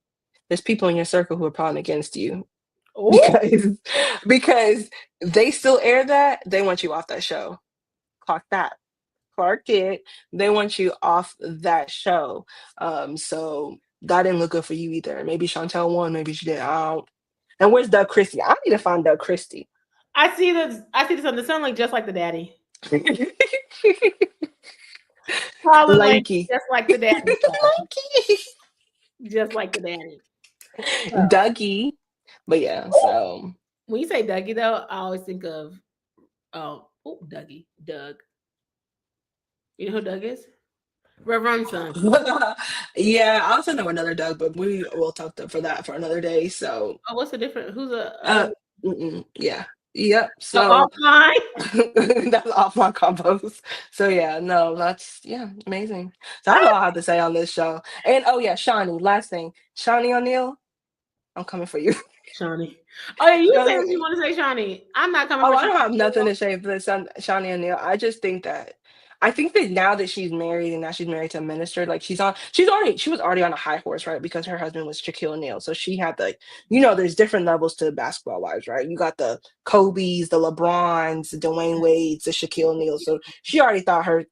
there's people in your circle who are plotting against you Oh, because because they still air that. They want you off that show. Clock that. Clark it. They want you off that show. So that didn't look good for you either. Maybe Chantel won. Maybe she didn't. I don't. And where's Doug Christie? I need to find Doug Christie. I see this. I see this on the sound like just like the daddy. Probably like Lanky. just like the daddy. Lanky. Just like the daddy. Dougie. But yeah, so When you say Dougie, though, I always think of Dougie, Doug. You know who Doug is? Reverend's son. yeah, I also know another Doug, but we will talk for that for another day. So Oh, what's the difference? Who's a uh yeah. Yep. oh, So offline? that's off my combos. So yeah, no, that's yeah, amazing. So that's all I have to say on this show. And oh yeah, Shawnee, last thing. Shawnee O'Neal, I'm coming for you. Shawnee. Oh yeah, you say what you Shawnee, want to say, Shawnee. I'm not coming oh, for I don't Shawnee. have nothing to say for this Shawnee O'Neal. I think that now that she's married and now she's married to a minister, like she was already on a high horse, right? Because her husband was Shaquille O'Neal. So she had there's different levels to basketball wives, right? You got the Kobe's, the LeBrons, the Dwayne Wade's, the Shaquille O'Neal. So she already thought her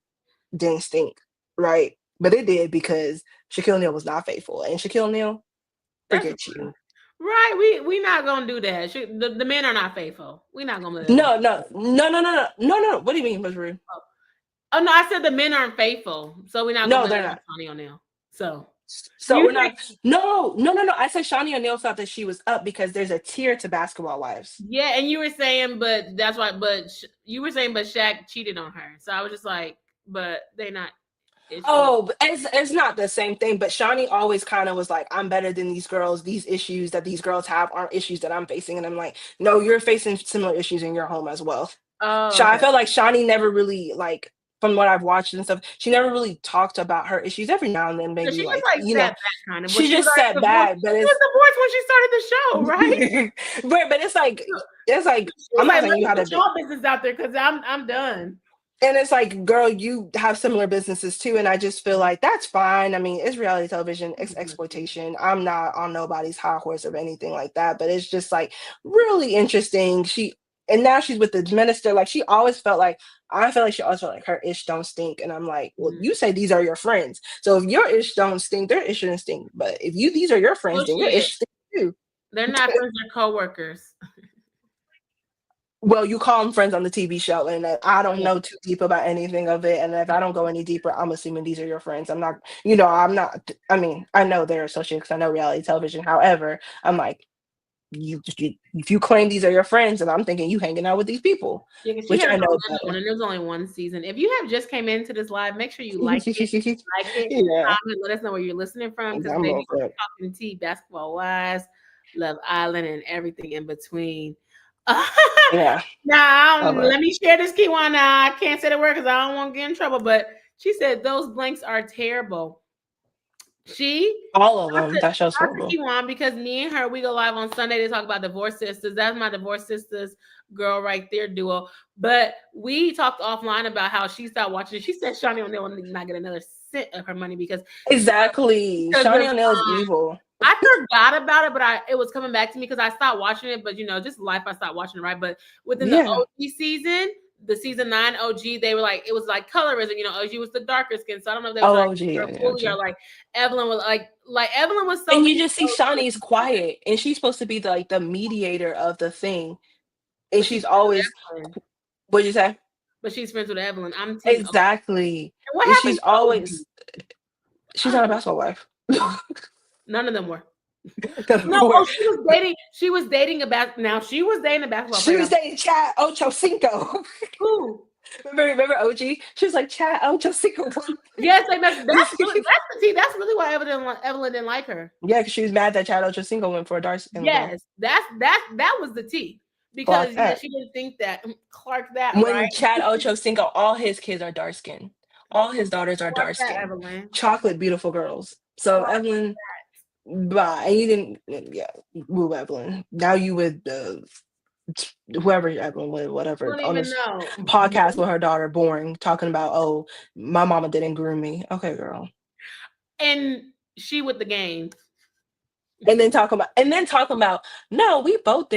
didn't stink, right? But it did because Shaquille O'Neal was not faithful. And Shaquille O'Neal, That's forget you. right. We not gonna do that. The men are not faithful. We not gonna let that No, no, no, no, no, no, no, no. What do you mean, Ms. Rude? Oh no, I said the men aren't faithful, so we're not gonna No, let they're it on not. Shawnee O'Neal. So So you we're not. No, no, no, no. I said Shawnee O'Neal thought that she was up because there's a tier to basketball wives. yeah, and you were saying, but that's why. But you were saying, but Shaq cheated on her. So I was just like, but they not. Oh, it's not the same thing. But Shawnee always kind of was like, I'm better than these girls. These issues that these girls have aren't issues that I'm facing. And I'm like, no, you're facing similar issues in your home as well. Oh, I okay. felt like Shawnee never really like from what I've watched and stuff, she never really talked about her issues. Every now and then, So maybe she just like, like sat back kind of. But she she was just already sat divorced. back, but She it's was divorced when she started the show, right? but it's like She I'm was not like, saying let you me had put to. your business out there because I'm done. And it's like, girl, you have similar businesses too. And I just feel like that's fine. I mean, it's reality television, it's exploitation. I'm not on nobody's high horse or anything like that. But it's just like really interesting. And now she's with the minister. Like I feel like she always felt like her ish don't stink. And I'm like, well, you say these are your friends. So if your ish don't stink, their ish shouldn't stink. But if these are your friends, then your Bullshit. ish stink too. They're not friends, they're coworkers. Well, you call them friends on the TV show, and I don't know too deep about anything of it. And if I don't go any deeper, I'm assuming these are your friends. I'm not, I'm not. I mean, I know they're associated because I know reality television. However, I'm like, if you claim these are your friends, and I'm thinking you hanging out with these people, Yeah, because she which had I an know Orlando one, and there was only one season. If you have just came into this live, make sure you like it, yeah, comment, let us know where you're listening from, because I'm baby, over we're it. talking tea, basketball wise, Love Island, and everything in between. Yeah, Now, over it. let me share this, Kiwana. I can't say the word because I don't want to get in trouble, but she said those blanks are terrible. She All of them. to That show's shout to horrible. Kiwan, because me and her, we go live on Sunday to talk about Divorce Sisters. That's my Divorce Sisters girl right there, duo. But we talked offline about how she stopped watching it. She said Shawnee O'Neal will not get another cent of her money Exactly. because Shawnee of, O'Neal is evil. I forgot about it, but it was coming back to me because I stopped watching it. But just life, I stopped watching it, right? But within the Yeah. OG season, the season 9 OG, they were like, it was like colorism. OG was the darker skin, so I don't know if they was Oh, like OG. Yeah, her yeah, fully, or OG. like Evelyn was like Evelyn was so And many you just see shows, Shawnee's quiet, and she's supposed to be the mediator of the thing, and but she's she's friends with always. Evelyn. What'd you say? But she's friends with Evelyn. I'm team. And Exactly. what And happened she's to OG? always. She's not a basketball wife. None of them were. None of No, them were. she was dating. She was dating a now. She was dating a basketball She player. was dating Chad Ochocinco. Who? Remember OG? She was like Chad Ochocinco. Yes, like that's really why Evelyn didn't like her. Yeah, because she was mad that Chad Ochocinco went for a dark skin girl. Yes, that was the tea, because Clock that. she didn't think that Clark that right. When Chad Ochocinco, all his kids are dark skinned. All his daughters are Clark dark that, skinned. Evelyn. Chocolate, beautiful girls. So Clark. Evelyn, bye. And you didn't, yeah, move Evelyn. Now you with whoever Evelyn with, whatever, Don't on even this know. podcast with her daughter, boring, talking about, oh, my mama didn't groom me. Okay, girl. And she with the game. And then talking about, no, we both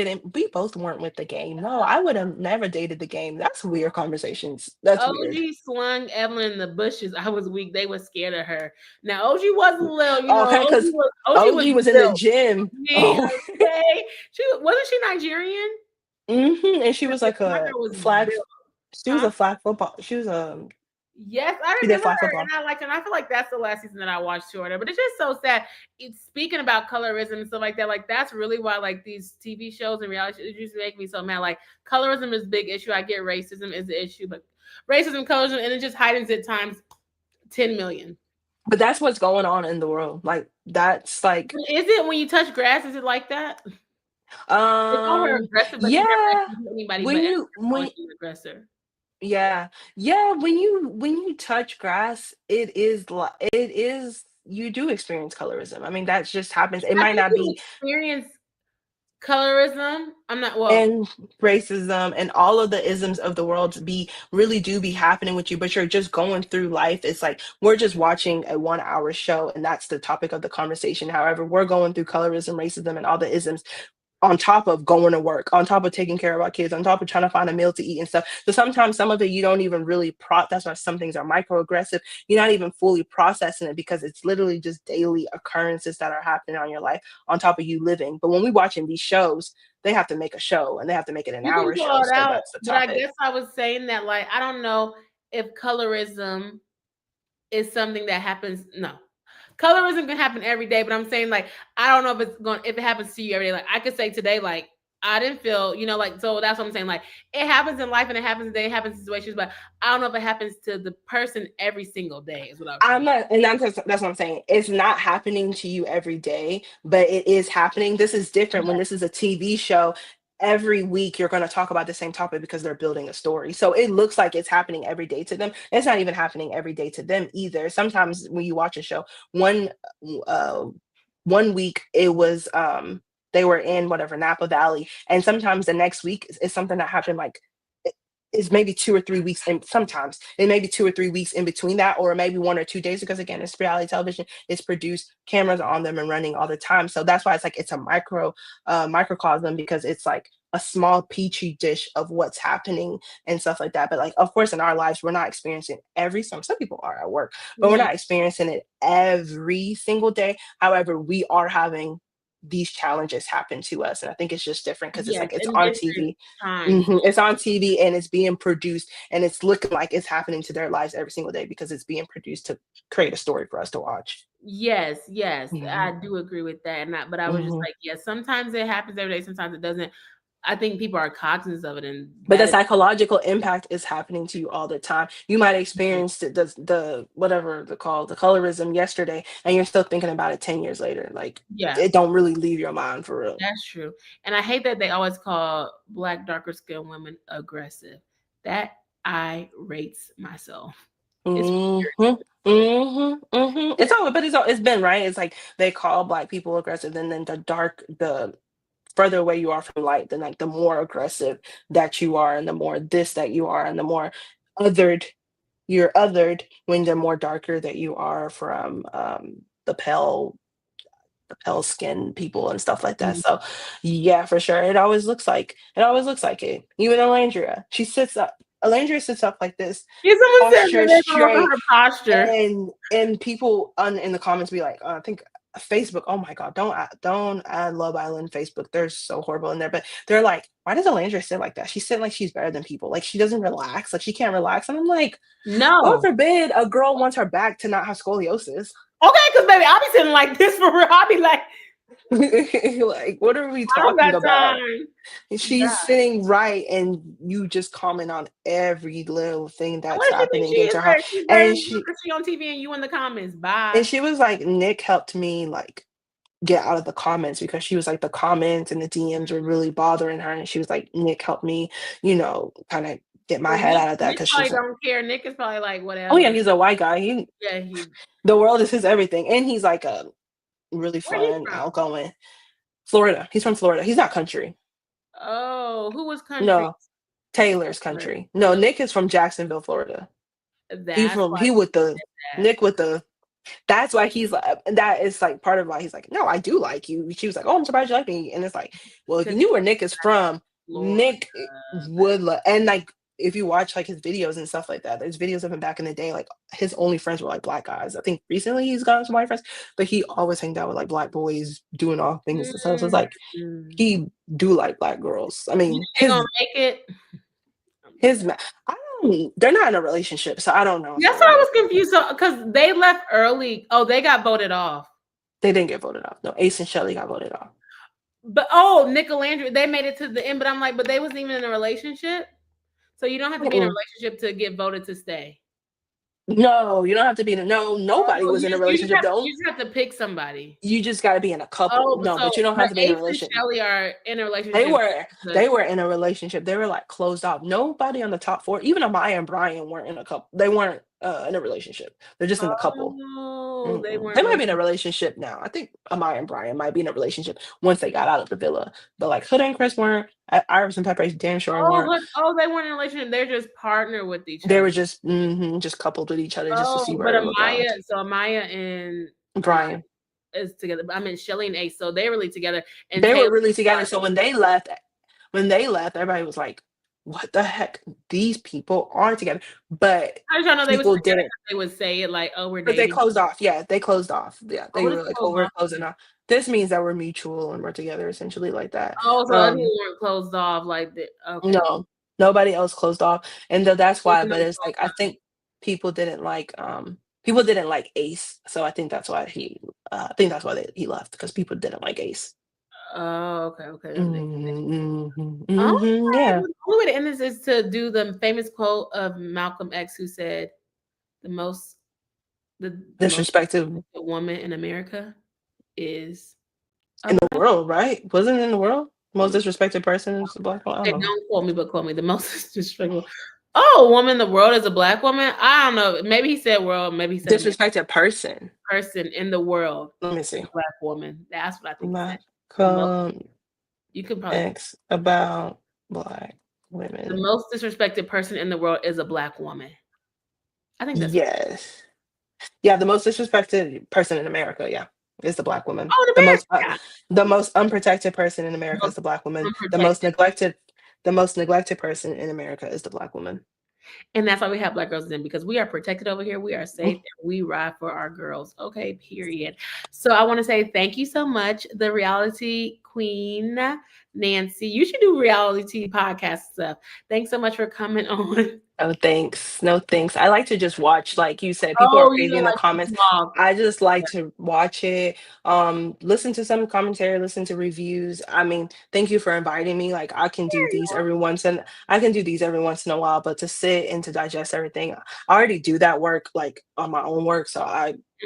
weren't with the game. No, I would have never dated the game. That's weird conversations. That's weird. OG slung Evelyn in the bushes. I was weak. They were scared of her. Now OG wasn't little, Okay, because OG was was in the built. gym. Me, Oh, okay. Wasn't she Nigerian? and she was like My a girl was flag. built. She was Huh? a flag football. She was Yes, I she did remember flag her, and football. I liked her. And I feel like that's the last season that I watched shorter. But it's just so sad. Speaking about colorism and stuff like that, like that's really why like these TV shows and reality shows used to make me so mad. Like colorism is a big issue. I get racism is the issue, but racism, colorism, and it just heightens it times 10 million. But that's what's going on in the world. Like that's like Is it when you touch grass? Is it like that? They call her aggressive, but she never yeah. actually hit anybody. When But you everyone's when calling her aggressor. yeah, when you touch grass, it is you do experience colorism. I mean, that just happens. It I might think not you be. experience colorism. I'm not well. And racism and all of the isms of the world really do be happening with you, but you're just going through life. It's like we're just watching a 1 hour show and that's the topic of the conversation. However, we're going through colorism, racism, and all the isms on top of going to work, on top of taking care of our kids, on top of trying to find a meal to eat and stuff. So sometimes some of it you don't even really that's why some things are microaggressive. You're not even fully processing it because it's literally just daily occurrences that are happening on your life on top of you living. But when we watching these shows, they have to make a show and they have to make it an You can hour call show. it So out, that's the but I topic. guess I was saying that like I don't know if colorism is something that happens. No, colorism can happen every day, but I'm saying like I don't know if it happens to you every day. Like I could say today, like I didn't feel, like so that's what I'm saying. Like it happens in life and it happens today, it happens in situations, but I don't know if it happens to the person every single day. Is what I was I'm saying. not, and that's what I'm saying. It's not happening to you every day, but it is happening. This is different when this is a TV show. Every week you're going to talk about the same topic because they're building a story. So it looks like it's happening every day to them. It's not even happening every day to them either. Sometimes when you watch a show, uh one week it was they were in whatever Napa Valley, and sometimes the next week is something that happened like is maybe 2 or 3 weeks, and sometimes it may be 2 or 3 weeks in between that, or maybe 1 or 2 days, because again, it's reality television. It's produced, cameras are on them and running all the time. So that's why it's like it's a microcosm, because it's like a small petri dish of what's happening and stuff like that. But like, of course, in our lives, we're not experiencing some people are at work, but we're Mhm. not experiencing it every single day. However, we are having these challenges happen to us. And I think it's just different because it's Yes, like it's in on different TV. times. It's on TV and it's being produced and it's looking like it's happening to their lives every single day because it's being produced to create a story for us to watch. Yes, yes, Hmm. I do agree with that, and but I was just Hmm. like, yeah, sometimes it happens every day, sometimes it doesn't. I think people are cognizant of it, and But the that is psychological impact is happening to you all the time. You might experience the whatever the call the colorism yesterday, and you're still thinking about it 10 years later. Like yeah, it don't really leave your mind for real. that's true. And I hate that they always call black darker skinned women aggressive. That I rates myself. It's Hmm. weird. It's all, but it's been right. It's like they call black people aggressive, and then the further away you are from light, then like the more aggressive that you are, and the more this that you are, and the more othered you're othered when the more darker that you are from the pale skin people and stuff like that. Mhm. So yeah, for sure. It always looks like it. Even Olandria. Olandria sits up like this, Yeah, someone said that posture they don't know straight, her posture. and people in the comments be like, I think Facebook. Oh my God, don't add Love Island Facebook. They're so horrible in there. But they're like, why does Alandra sit like that? She's sitting like she's better than people. Like she doesn't relax. Like she can't relax. And I'm like, God No. forbid a girl wants her back to not have scoliosis. Okay, because baby, I'll be sitting like this for real. I'll be like, Like, what are we I don't talking got about? time. She's sitting right, and you just comment on every little thing that's What does she think happening she is into her. better? She's better And than you she because she on TV and you in the comments. Bye. and she was like, Nick helped me like get out of the comments because she was like the comments and the DMs were really bothering her. And she was like, Nick helped me, kind of get my Well, head out of that Nick because probably she's like, don't care. Nick is probably like oh yeah, whatever. he's a white guy. Yeah, he. The world is his everything. And he's like a really Where he fun, from? outgoing Florida. He's from Florida. He's not country. Oh, who was country? No, Taylor's country. No, Nick is from Jacksonville, Florida. That's why He he with the said Nick with the that's why he's like that is like part of why he's like, no, I do like you. She was like, oh, I'm surprised you like me. And it's like, well, if that you because knew where Nick is from, Florida. Nick would and like if you watch like his videos and stuff like that, there's videos of him back in the day, like his only friends were like black guys. I think recently he's gotten some white friends, but he always hanged out with like black boys doing all things. So it's like Mm. he do like black girls. I You mean, think they gonna make it? his I don't they're not in a relationship, so I don't know if That's they're why gonna I make was it. confused. So, because they left early. Oh, they got voted off. They didn't get voted off. No, Ace and Shelly got voted off. But Nick and Landry, they made it to the end. But I'm like, but they wasn't even in a relationship. So you don't have to be in a Mm-mm. relationship to get voted to stay. No, you don't have to be in nobody Oh, was in a relationship. you just have to pick somebody. You just got to be in a couple. Oh, No, but you don't have but to be in a Ace and relationship. Shelly are in a They relationship. were they were in a relationship. They were like closed off. Nobody on the top four, even Amaya and Brian, weren't in a couple. They weren't in a relationship. They're just in a couple. Oh, they Mm-mm. They weren't. might be in a relationship now. I think Amaya and Brian might be in a relationship once they got out of the villa. But like Hood and Chris weren't. Iris and Pepe damn sure weren't. They weren't in a relationship. They're just partnered with each They other. were just coupled with each other just to see Oh, where but it would go. Amaya and Brian. is together. I mean, Shelly and Ace, so they're really together. And They were Taylor, really together. So when they left, everybody was like, "What the heck? These people are together." But how did y'all know they was people together? didn't. They would say it like, "Oh, we're But they dating." closed off. Yeah, they closed off. Yeah, Oh, they what is were like, "Oh, closed we're off? closing off." This means that we're mutual and we're together, essentially, like that. Oh, so other Um, people weren't closed off like that. Okay. no, nobody else closed off, and that's There's why. no But it's like I closed off. think people didn't like Ace, so I think that's why he left because people didn't like Ace. Oh, okay. That makes sense. Yeah. The only way to end this is to do the famous quote of Malcolm X, who said, "The most the most Disrespected respected woman in America is a in the black." world, right? Wasn't it in the world? Most disrespected person is a black woman. I Okay, don't know. don't quote me, but quote me. The most disrespectful. Oh, a woman in the world is a black woman. I don't know. Maybe he said world. Maybe he said American Disrespected person. person in the world Let me is see. a black woman. That's what I think he said. The most. Malcolm You could probably. X about black The women. most disrespected person in the world is a black woman. I think that's. Yes. Yeah, the most disrespected person in America, yeah, is the black woman. Oh, in The most America. the most unprotected person in America Most is the black woman. The most unprotected. neglected person in America is the black woman. And that's why we have Black Girls in, because we are protected over here. We are safe and we ride for our girls. Okay, period. So I want to say thank you so much, the reality queen, Nancy. You should do reality podcast stuff. Thanks so much for coming on. Oh, thanks. No, thanks. I like to just watch, like you said, people are Oh, you crazy don't in the like to comments. vlog. I just like to watch it, listen to some commentary, listen to reviews. I mean, thank you for inviting me. Like I can do these every once in a while, but to sit and to digest everything, I already do that work like on my own work. So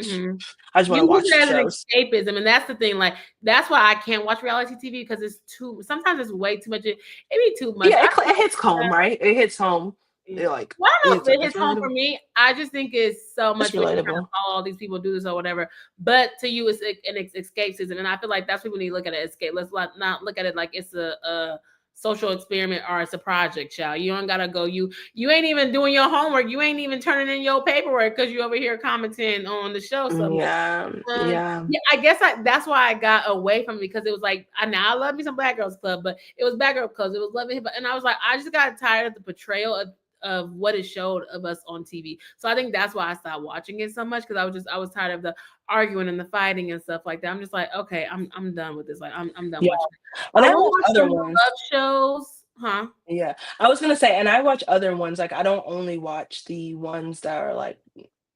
Hmm. I just want You to use watch it as an shows. escapism, and that's the thing. Like that's why I can't watch reality TV, because it's too. Sometimes it's way too much. It be too much. Yeah, it hits home, right? It hits home. Yeah. It like Well, I don't know if it it's hits home for relatable. me. I just think it's so It's much when you're trying to relatable. follow all these people do this or whatever. But to you, it's an escapism, and I feel like that's what we need to look at it. Escape. Let's not look at it like it's a social experiment or it's a project, child. You don't gotta go. You ain't even doing your homework. You ain't even turning in your paperwork because you over here commenting on the show. So Yeah, yeah. yeah, I guess that's why I got away from it, because it was like I love me some Black Girls Club, but it was Black Girl Club. It was Love and Hip Hop, and I was like, I just got tired of the portrayal of what it showed of us on TV. So I think that's why I stopped watching it so much, because I was tired of the arguing and the fighting and stuff like that. I'm just like, okay, I'm done with this. Like I'm done Yeah. watching it. And I I will watch watch some other more ones. love shows, huh? Yeah. I was gonna say, and I watch other ones. Like I don't only watch the ones that are like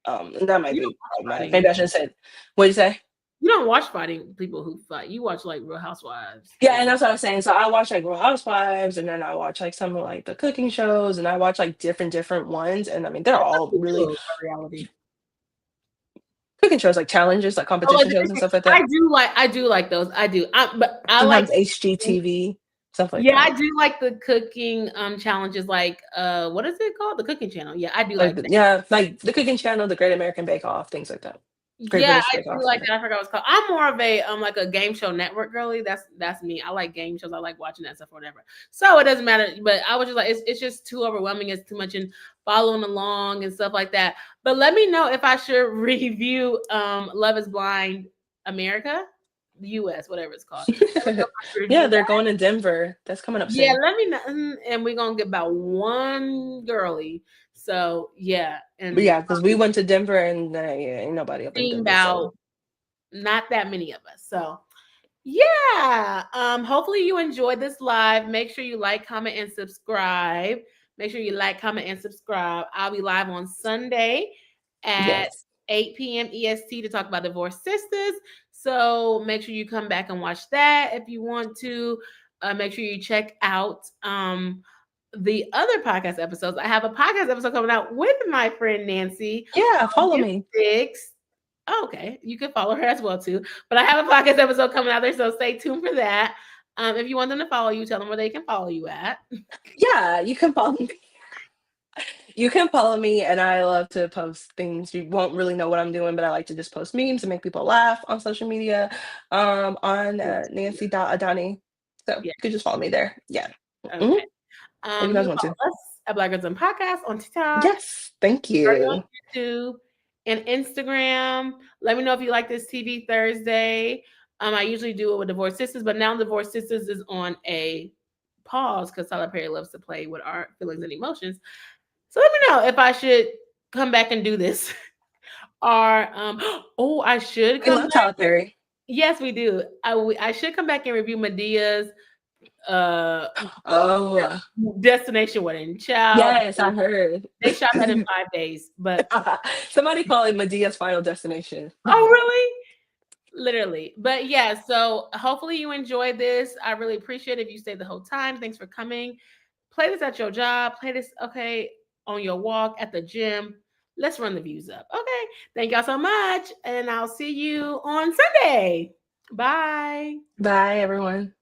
and that might You don't be watch problematic. fighting. Maybe I shouldn't say what'd you say? You don't watch fighting people who fight. You watch like Real Housewives. Yeah, and that's what I was saying. So I watch like Real Housewives and then I watch like some of like the cooking shows and I watch like different ones. And I mean they're What else all you really do for reality? cooking shows, like challenges, like Oh, like competition shows and stuff like that. I do like those. I do. But I like Sometimes HGTV, stuff like yeah, I that. do like the cooking challenges, like what is it called? The cooking channel. Yeah, I do Like like that. yeah, like the cooking channel, the Great American Bake Off, things like that. Great Yeah, British I Bake do Off. like that. I forgot what it's called. I'm more of a like a game show network girly. That's me. I like game shows. I like watching that stuff or whatever. So it doesn't matter. But I was just like, it's just too overwhelming. It's too much in following along and stuff like that. But let me know if I should review Love Is Blind America, US, whatever it's called. Let me know if I should Yeah, review they're that. going to Denver. That's coming up Yeah, soon. let me know. And we're gonna get about one girly. So yeah, But and yeah, because we went to Denver and yeah, ain't nobody up in seeing Denver. So about not that many of us. So yeah. Hopefully you enjoyed this live. Make sure you like, comment, and subscribe. Make sure you like, comment, and subscribe. I'll be live on Sunday at yes. 8 p.m. EST to talk about Divorced Sisters. So make sure you come back and watch that if you want to. Make sure you check out the other podcast episodes. I have a podcast episode coming out with my friend Nancy Yeah, on follow June me. 6th. Oh, okay. You can follow her as well too. But I have a podcast episode coming out there, so stay tuned for that. If you want them to follow you, tell them where they can follow you at. Yeah, you can follow me. You can follow me, and I love to post things. You won't really know what I'm doing, but I like to just post memes and make people laugh on social media. On Nancy Adani. So you Yeah. could just follow me there. Yeah. Mhm. Okay. If you You guys can want to. follow us at Black Girls and Podcast on TikTok, Yes. Thank on you. YouTube, and Instagram. Let me know if you like this TV Thursday. I usually do it with Divorced Sisters, but now Divorced Sisters is on a pause because Tyler Perry loves to play with our feelings and emotions. So let me know if I should come back and do this. Or oh, I should We come love back. Tyler Perry. Yes, we do. I should come back and review Medea's uh Oh, Destination Wedding. Child, yes, I heard. they shot that in 5 days. But Somebody call it Medea's Final Destination. oh, really? Literally. But yeah, so hopefully you enjoyed this. I really appreciate it if you stayed the whole time. Thanks for coming. Play this at your job. Play this, okay, on your walk at the gym. Let's run the views up. Okay. Thank y'all so much. And I'll see you on Sunday. Bye. Bye, everyone.